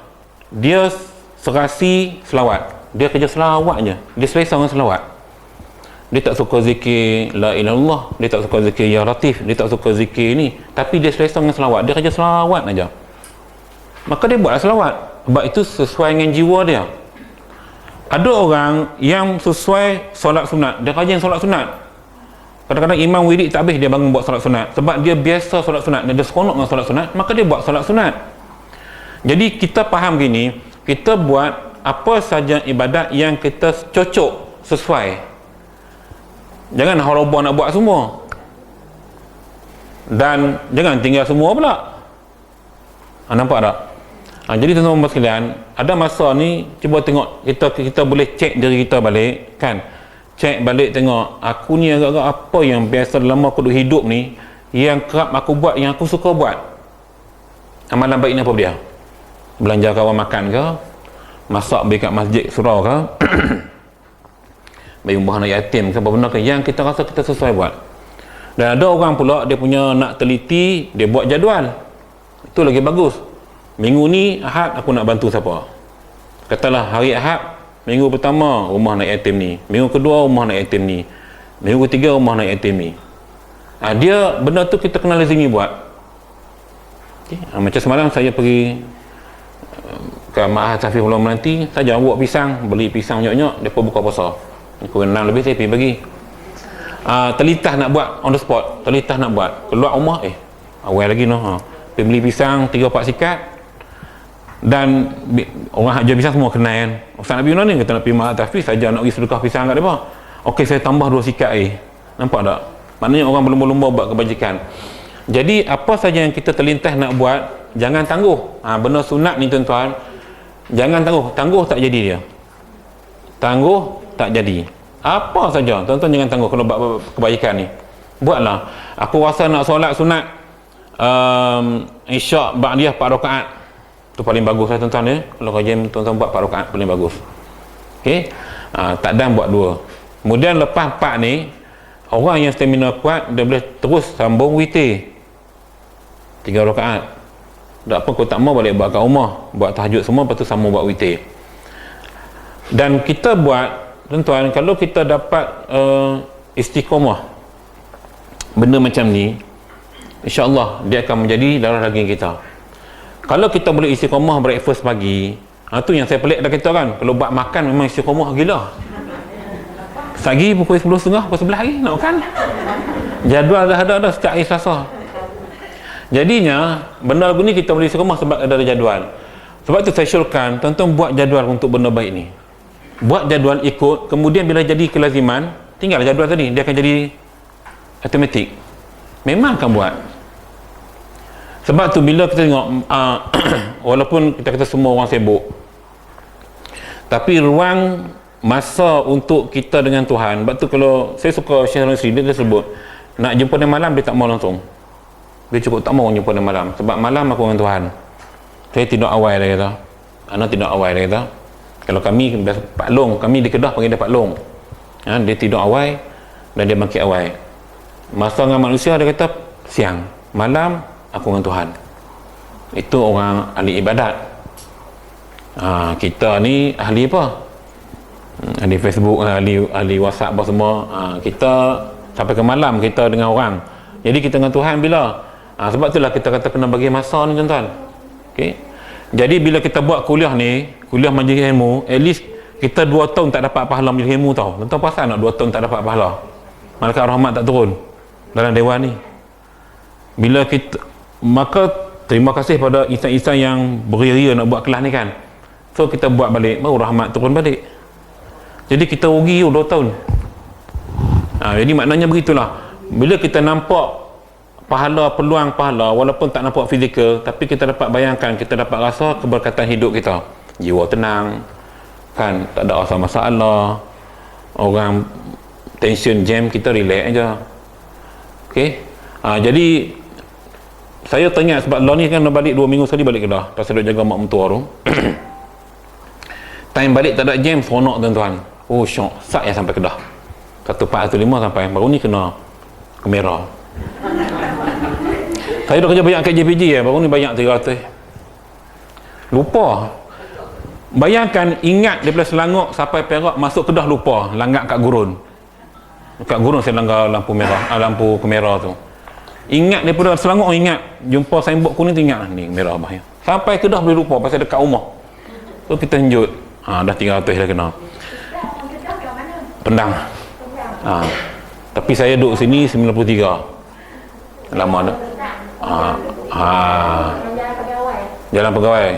dia serasi selawat, dia kerja selawat je, dia selesa dengan selawat. Dia tak suka zikir la ilaha illallah, dia tak suka zikir ya latif, dia tak suka zikir ni, tapi dia selesa dengan selawat, dia kerja selawat aja. Maka dia buat selawat sebab itu sesuai dengan jiwa dia. Ada orang yang sesuai solat sunat, dia rajin solat sunat. Kadang-kadang imam wirid tak habis dia bangun buat solat sunat, sebab dia biasa solat sunat, dia seronok dengan solat sunat, maka dia buat solat sunat. Jadi kita faham gini, kita buat apa saja ibadat yang kita cocok, sesuai. Jangan harobah nak buat semua, dan jangan tinggal semua pula. Nampak tak? Jadi tuan-tuan sekalian, ada masa ni cuba tengok, kita boleh cek diri kita balik kan. Cek balik tengok, aku ni agak-agak apa yang biasa lama aku duduk hidup ni, yang kerap aku buat, yang aku suka buat. Amalan baik ni apa dia? Belanja kawan makan ke, masak bagi kat masjid surau ke, bagi umbah anak yatim ke, apa benda ke yang kita rasa kita sesuai buat. Dan ada orang pula dia punya nak teliti, dia buat jadual. Itu lagi bagus. Minggu ni Ahad aku nak bantu siapa. Katalah hari Ahad, minggu pertama rumah nak yatim ni, minggu kedua rumah nak yatim ni, minggu ketiga rumah nak yatim ni. Dia benda tu kita kena lazimi buat. Okay. Macam semalam saya pergi ke Ma'had Safihullah Melanti, saja buat pisang, beli pisang nyok-nyok, depa buka puasa. Pukul 6 lebih saya pergi bagi. Telitah nak buat on the spot, telitah nak buat. Keluar rumah, awal lagi noh. Pergi beli pisang 3-4 sikat. Dan orang jual pisang semua kenal kan. Ustaz Nabi Yunan ni kata nak pergi Ma'had Hafiz, saja nak pergi sedekah pisang kat depa. Okey, saya tambah 2 sikat Nampak tak? Maknanya orang berlumba-lumba buat kebajikan. Jadi apa saja yang kita terlintas nak buat, jangan tangguh. Benda sunat ni tuan-tuan, jangan tangguh. Tangguh tak jadi dia. Tangguh tak jadi. Apa saja, tuan-tuan jangan tangguh kalau buat kebaikan ni. Buatlah. Aku rasa nak solat sunat Isyak ba'diyah 4 rakaat. Tu paling bagus lah tuan-tuan ya. Kalau kajian tuan-tuan buat 4 rakaat paling bagus. Okey. Tak dan buat 2. Kemudian lepas 4 ni, orang yang stamina kuat dia boleh terus sambung witir 3 rakaat. Tak apa, kau tak mau balik buat kat rumah, buat tahajud semua, lepas tu sambung buat witir. Dan kita buat, tuan-tuan, kalau kita dapat istiqomah benda macam ni, insya-Allah dia akan menjadi darah daging kita. Kalau kita boleh istiqomah breakfast pagi, tu yang saya pelik dah kita kan, kalau buat makan memang istiqomah gila. Pagi pukul 10.30 pukul 11 hari nak makan. Jadual dah ada setiap hari Selasa. Jadinya benda lagu ni kita boleh istiqomah sebab ada jadual. Sebab tu saya syorkan tuan-tuan buat jadual untuk benda baik ni. Buat jadual ikut, kemudian bila jadi kelaziman, tinggal jadual tadi, dia akan jadi automatik. Memang akan buat. Sebab tu bila kita tengok walaupun kita kata semua orang sibuk, tapi ruang masa untuk kita dengan Tuhan. Sebab tu kalau saya suka Syekh Al-Nasri, dia sebut nak jumpa dia malam, dia tak mau langsung. Dia cukup tak mau jumpa dia malam, sebab malam aku dengan Tuhan. Saya tidur awal, dia kata. Anak tidur awal, dia kata. Kalau kami Pak Long, kami di Kedah panggil dia Pak Long. Dia tidur awal dan dia bangkit awal. Masa dengan manusia dia kata siang, malam aku dengan Tuhan. Itu orang ahli ibadat. Kita ni ahli apa? Ahli Facebook, ahli WhatsApp apa semua. Kita sampai ke malam kita dengan orang. Jadi kita dengan Tuhan bila? Sebab itulah kita kata kena bagi masa ni tuan-tuan. Okey. Jadi bila kita buat kuliah ni, kuliah majlis ilmu, at least kita 2 tahun tak dapat pahala majlis ilmu tau. Tuan-tuan perasan nak 2 tahun tak dapat pahala? Malaikat rahmat tak turun dalam dewan ni. Bila kita, maka terima kasih pada insan-insan yang beria-ria nak buat kelas ni kan. So kita buat balik, baru rahmat turun balik. Jadi kita rugi 2 tahun. Jadi maknanya begitulah. Bila kita nampak pahala, peluang pahala, walaupun tak nampak fizikal, tapi kita dapat bayangkan, kita dapat rasa keberkatan hidup kita. Jiwa tenang, kan, tak ada rasa masalah. Orang tension jam, kita relax aja. Okey. Jadi saya teringat sebab law ni kan balik 2 minggu sekali balik Kedah. Pasal duk jaga mak mentua tu. Time balik tak ada jam, seronok tuan-tuan. Oh syok, sat yang sampai Kedah 1415 sampai, baru ni kena kamera. Saya dah kerja banyak kat JPG baru ni banyak 300. Lupa. Bayangkan, ingat daripada Selangor sampai Perak, masuk Kedah lupa, langgak kat Gurun. Kat Gurun saya langgar lampu merah, lampu kamera tu. Ingat daripada Selangor, ingat jumpa signboard kuning tu, ingat ni merah bahaya. Sampai Kedah boleh lupa pasal dekat rumah. So kita lanjut. Dah 300 dah kena. Pendang. Tapi saya duduk sini 93. Lama dah. Jalan Pegawai.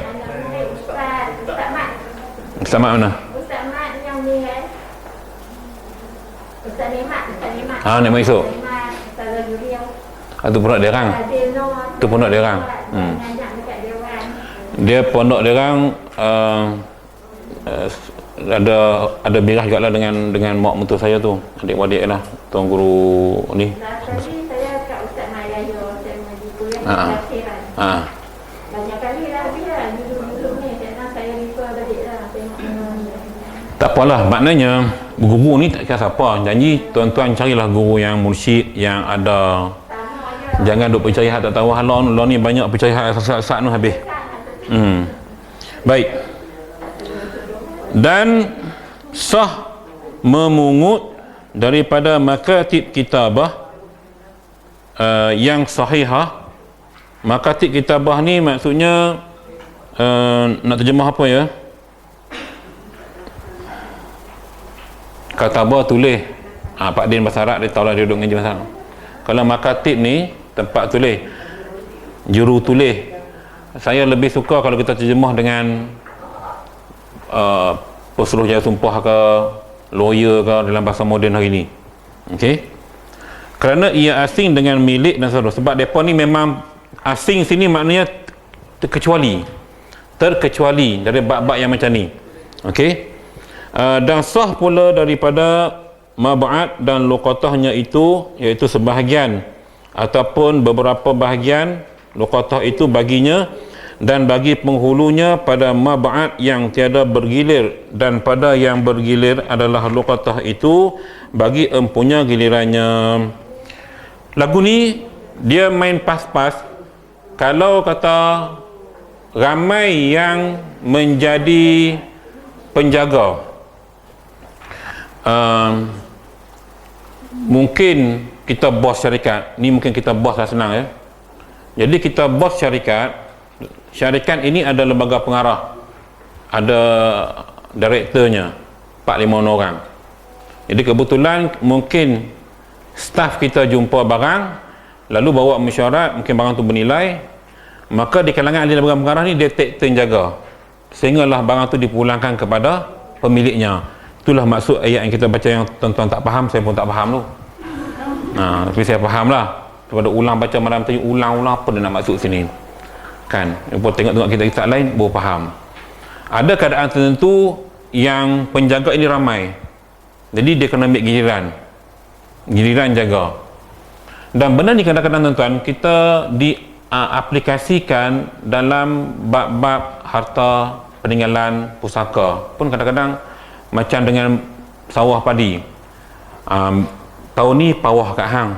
Ustaz Mat mana? Ustaz Mat yang ni kan. Ustaz Nemat. Nemat esok. Ustaz Juliau. Tu pondok derang. Tu pondok derang. Dia pondok derang ada birah juga lah dengan mak mentua saya tu, adik-adik lah, tuan guru ni. Tadi saya kat Ustaz Maya saya pergi kuliah tafsiran. Banyak kali dah habis lah dulu ni, karena saya refer balik lah tengok. Tak apalah, maknanya guru ni tak kira siapa. Janji tuan-tuan carilah guru yang mursyid, yang ada. Jangan duk percaya hak tak tahu halau ni banyak percaya hak sat-sat tu habis. Baik. Dan sah memungut daripada makatib kitabah yang sahihah. Makatib kitabah ni maksudnya nak terjemah apa ya? Katabah tulis. Pak Din bahasa Arab dia tahu lah, dia duduk ngaji bahasa Arab. Kalau makatib ni tempat tulis, juru tulis. Saya lebih suka kalau kita terjemah dengan pesuruh jaya sumpah ke, lawyer ke dalam bahasa moden hari ni. Okey. Kerana ia asing dengan milik dan seterusnya. Sebab mereka ni memang asing sini maknanya terkecuali dari bab-bab yang macam ni. Okey. Dan sah pula daripada mab'ad dan luqatahnya itu, iaitu sebahagian ataupun beberapa bahagian luqatah itu baginya dan bagi penghulunya pada mab'ad yang tiada bergilir, dan pada yang bergilir adalah luqatah itu bagi empunya gilirannya. Lagu ni dia main pas-pas. Kalau kata ramai yang menjadi penjaga, mungkin kita bos syarikat ni, mungkin kita bos lah, senang ya. Jadi kita bos syarikat ini ada lembaga pengarah, ada direkturnya 4-5 orang. Jadi kebetulan mungkin staf kita jumpa barang, lalu bawa mesyuarat, mungkin barang tu bernilai, maka di kalangan ahli lembaga pengarah ni dia take turn jaga sehinggalah barang tu dipulangkan kepada pemiliknya. Itulah maksud ayat yang kita baca yang tuan-tuan tak faham, saya pun tak faham tu. Tapi saya faham lah. Daripada ulang baca malam tadi, ulang-ulang apa dia nak maksud sini. Kan? Tengok-tengok kita lain, baru faham. Ada keadaan tertentu yang penjaga ini ramai. Jadi dia kena ambil giliran jaga. Dan benda ni kadang-kadang tuan-tuan, kita diaplikasikan dalam bab-bab harta peninggalan pusaka. Pun kadang-kadang macam dengan sawah padi. Tahun ni pawah kat hang.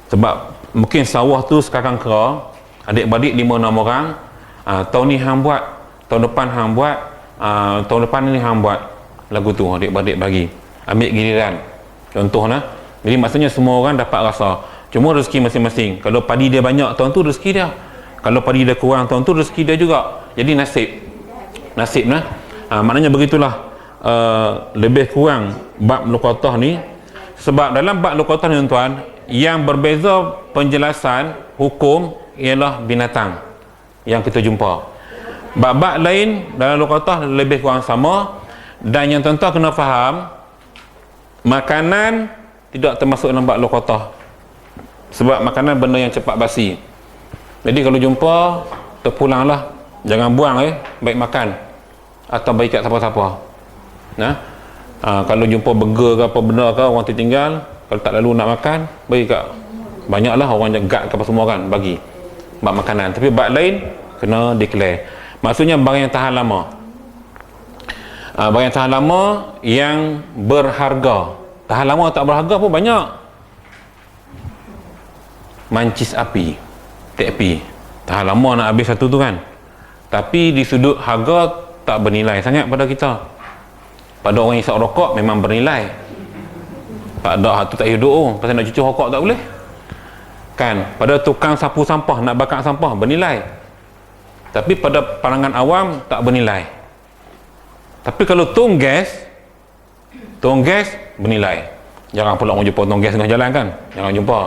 Sebab mungkin sawah tu sekarang kera, adik-beradik 5-6 orang. Tahun ni hang buat, tahun depan hang buat, tahun depan ni hang buat. Lagu tu adik-beradik bagi. Ambil giliran. Contohnya. Jadi maksudnya semua orang dapat rasa. Cuma rezeki masing-masing. Kalau padi dia banyak, tahun tu rezeki dia. Kalau padi dia kurang, tahun tu rezeki dia juga. Jadi nasib nah. Maknanya begitulah. Lebih kurang bab luqatah ni. Sebab dalam bab luqatah ni tuan-tuan, yang berbeza penjelasan hukum ialah binatang yang kita jumpa. Bab-bab lain dalam luqatah lebih kurang sama. Dan yang tuan-tuan kena faham, makanan tidak termasuk dalam bab luqatah. Sebab makanan benda yang cepat basi. Jadi kalau jumpa, terpulanglah. Jangan buang baik makan atau baik kat siapa-siapa. Kalau jumpa burger ke apa benda ke, orang tertinggal, kalau tak lalu nak makan, bagi kat banyaklah orang jagat ke apa semua kan, bagi bab makanan. Tapi bab lain kena declare. Maksudnya barang yang tahan lama. Barang yang tahan lama yang berharga. Tahan lama tak berharga pun banyak. Mancis api, TP. Tahan lama nak habis satu tu kan. Tapi di sudut harga tak bernilai sangat pada kita. Pada orang yang isap rokok memang bernilai. Tak ada hak tu tak hidup pasal nak cuci rokok tak boleh. Kan? Pada tukang sapu sampah nak bakar sampah bernilai. Tapi pada pandangan awam tak bernilai. Tapi kalau tong gas bernilai. Jangan pula orang jumpa tong gas tengah jalan kan. Jangan jumpa.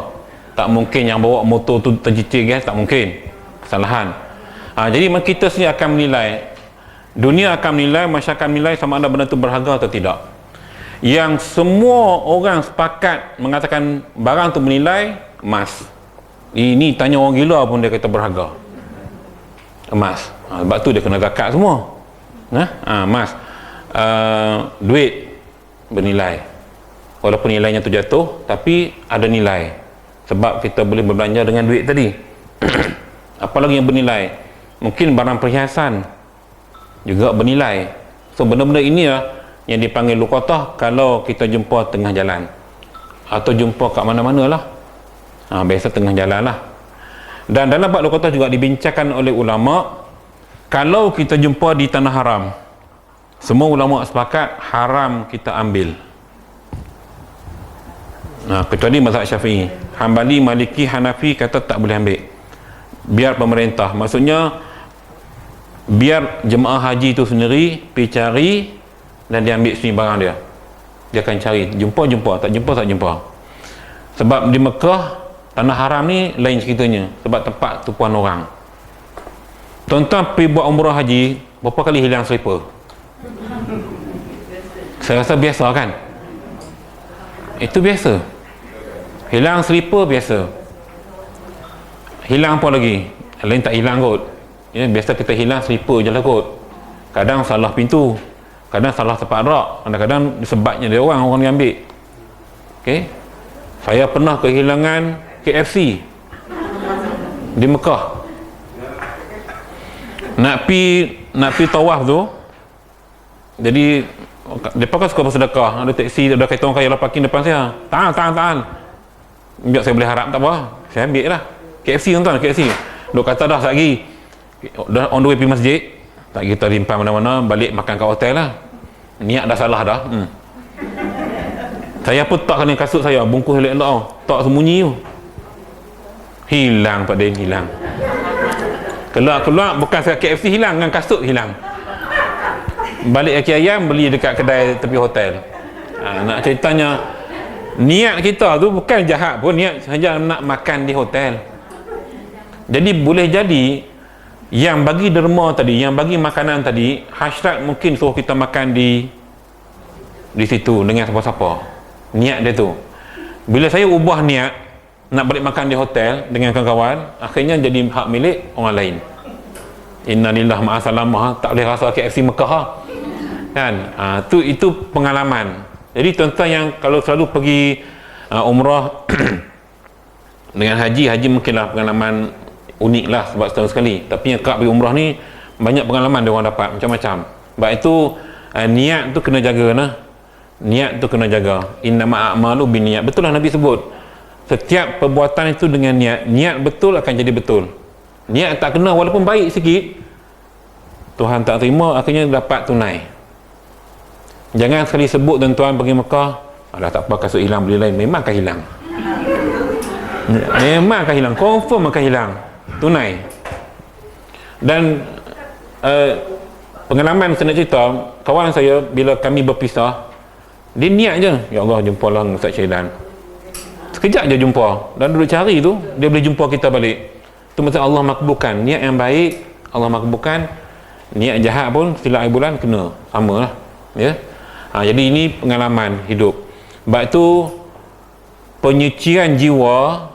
Tak mungkin yang bawa motor tu tercicir gas, tak mungkin. Kesalahan. Jadi kita sendiri akan menilai. Dunia akan menilai, masyarakat menilai sama ada benda itu berharga atau tidak. Yang semua orang sepakat mengatakan barang tu bernilai, emas. Ini tanya orang gila pun dia kata berharga. Emas. Sebab tu dia kena zakat semua. Emas. Duit bernilai. Walaupun nilainya tu jatuh, tapi ada nilai. Sebab kita boleh berbelanja dengan duit tadi. Apalagi yang bernilai? Mungkin barang perhiasan juga bernilai. So benda-benda ini yang dipanggil luqatah kalau kita jumpa tengah jalan atau jumpa kat mana-mana lah. Biasa tengah jalan lah. Dan dalam bab luqatah juga dibincangkan oleh ulama, kalau kita jumpa di tanah haram, semua ulama sepakat haram kita ambil. Kecuali mazhab Syafi'i. Hambali, Maliki, Hanafi kata tak boleh ambil. Biar pemerintah, maksudnya biar jemaah haji tu sendiri pergi cari dan dia ambil sini barang dia. Dia akan cari, jumpa, tak jumpa. Sebab di Mekah, tanah haram ni lain ceritanya, sebab tempat tumpuan orang. Tuan-tuan pergi buat umrah haji, berapa kali hilang slipper? Saya rasa biasa kan? Itu biasa. Hilang slipper biasa. Hilang apa lagi? Lain tak hilang kot. Ya, biasa kita hilang slipper je lah kot. Kadang salah pintu, kadang salah tempat rak, kadang-kadang sebabnya dia orang yang ambil. Okey. Saya pernah kehilangan KFC di Mekah. Nak pi tawaf tu. Jadi depa kan suka bersedekah. Ada teksi, ada kereta orang kaya lah parking depan saya. Tahan. Biar saya boleh harap tak apa. Saya ambil lah. KFC tuan-tuan, KFC. Duk kata dah lagi. Dah on the way pergi masjid. Tak kita limpah mana-mana, balik makan kat hotel lah. Niat dah salah dah. Saya pun tak kena kasut saya, bungkus elok-elok. Tak sembunyi tu. Hilang Pak Din, hilang. Keluar bukan saya KFC hilang, dengan kasut hilang. Balik kaki ayam, beli dekat kedai tepi hotel. Nak ceritanya, niat kita tu bukan jahat pun, niat saja nak makan di hotel. Jadi boleh jadi yang bagi derma tadi, yang bagi makanan tadi, hasrat mungkin suruh kita makan di situ dengan siapa-siapa. Niat dia tu. Bila saya ubah niat nak balik makan di hotel dengan kawan-kawan, akhirnya jadi hak milik orang lain. Innalillah ma'asalamah, tak boleh rasa KFC Mekah kan. Itu pengalaman. Jadi tuan-tuan yang kalau selalu pergi umrah dengan haji mungkinlah pengalaman unik lah sebab setahun sekali. Tapi yang kerap pergi umrah ni banyak pengalaman dia orang dapat macam-macam. Sebab itu niat tu kena jaga nah. Niat tu kena jaga. Innama a'malu binniyat. Betul lah Nabi sebut. Setiap perbuatan itu dengan niat betul akan jadi betul. Niat tak kena walaupun baik sikit, Tuhan tak terima, akhirnya dapat tunai. Jangan sekali sebut tuan-tuan pergi Mekah, alah tak apa kasut hilang beli lain, memang akan hilang. Memang akan hilang, confirm akan hilang. Tunai. Dan pengalaman saya nak cerita, kawan saya bila kami berpisah, dia niat je, ya Allah jumpalah dengan Ustaz Syaidan. Sekejap je jumpa, dan duduk cari tu dia boleh jumpa kita balik. Tu maksud Allah makbulkan. Niat yang baik Allah makbulkan. Niat jahat pun silap air bulan kena sama lah ya. Jadi ini pengalaman hidup. Sebab itu penyucian jiwa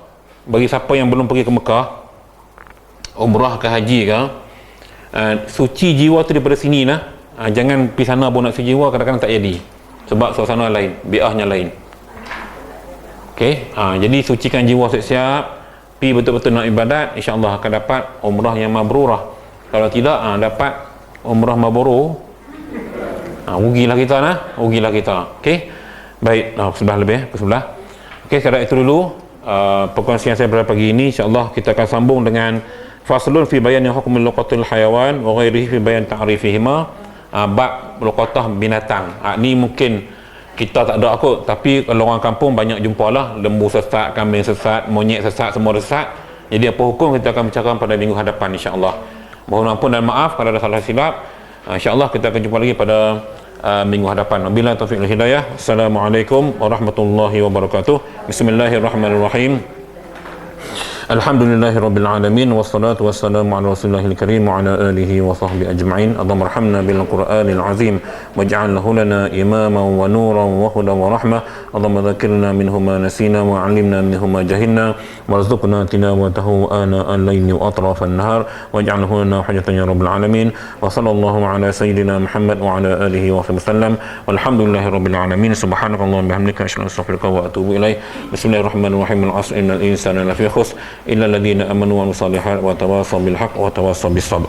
bagi siapa yang belum pergi ke Mekah, umrah ke haji ke, suci jiwa tu daripada sini lah. Jangan pergi sana pun nak suci jiwa, kadang-kadang tak jadi sebab suasana lain, bi'ahnya lain. Okey, jadi sucikan jiwa siap-siap, pergi betul-betul nak ibadat, insya-Allah akan dapat umrah yang mabrurah. Kalau tidak, dapat umrah mabrur, rugilah kita nah, rugilah kita. Okey. Baik, sebelah lebih, sebelah. Okey, sekadar itu dulu perkongsian saya pada pagi ini. Insya-Allah kita akan sambung dengan faslun fi bayan hukm luqatil hayawan wa ghairihi fi bayan ta'rifihima. Bab luqatah binatang. Ni mungkin kita tak ada kot, tapi kalau orang kampung banyak jumpalah lembu sesat, kambing sesat, monyet sesat, semua sesat. Jadi apa hukum kita akan bincangkan pada minggu hadapan insya-Allah. Mohon ampun dan maaf kalau ada salah silap. Insya-Allah kita akan jumpa lagi pada minggu hadapan. Wabillahi taufiq wal hidayah. Assalamualaikum warahmatullahi wabarakatuh. Bismillahirrahmanirrahim. Alhamdulillahirabbil alamin wassalatu wassalamu ala rasulillahil karim wa ala alihi wa sahbihi ajma'in. Allahumma arhamna bil qur'anil azim waj'alhu lana imaman wa nuran wa hudan wa rahmah. Allahumma dhakkirna minhu ma nasina wa 'allimna minhu ma jahilna warzuqna tilawatahu ana al-layli wa atrafan nahar waj'alhu lana hujjatan ya rabbil alamin. Wa sallallahu ala sayyidina Muhammad wa ala alihi wa sallam. Walhamdulillahirabbil alamin. Subhanakallahumma bihamdika asyhadu an la ilaha illa anta astaghfiruka wa atubu ilaik. Bismillahirrahmanirrahim. Al-'asr innal insana lafi khusr illa alladhina amanu wa amilus solihat wa tawasaw bil haqq wa tawasaw bis sabr.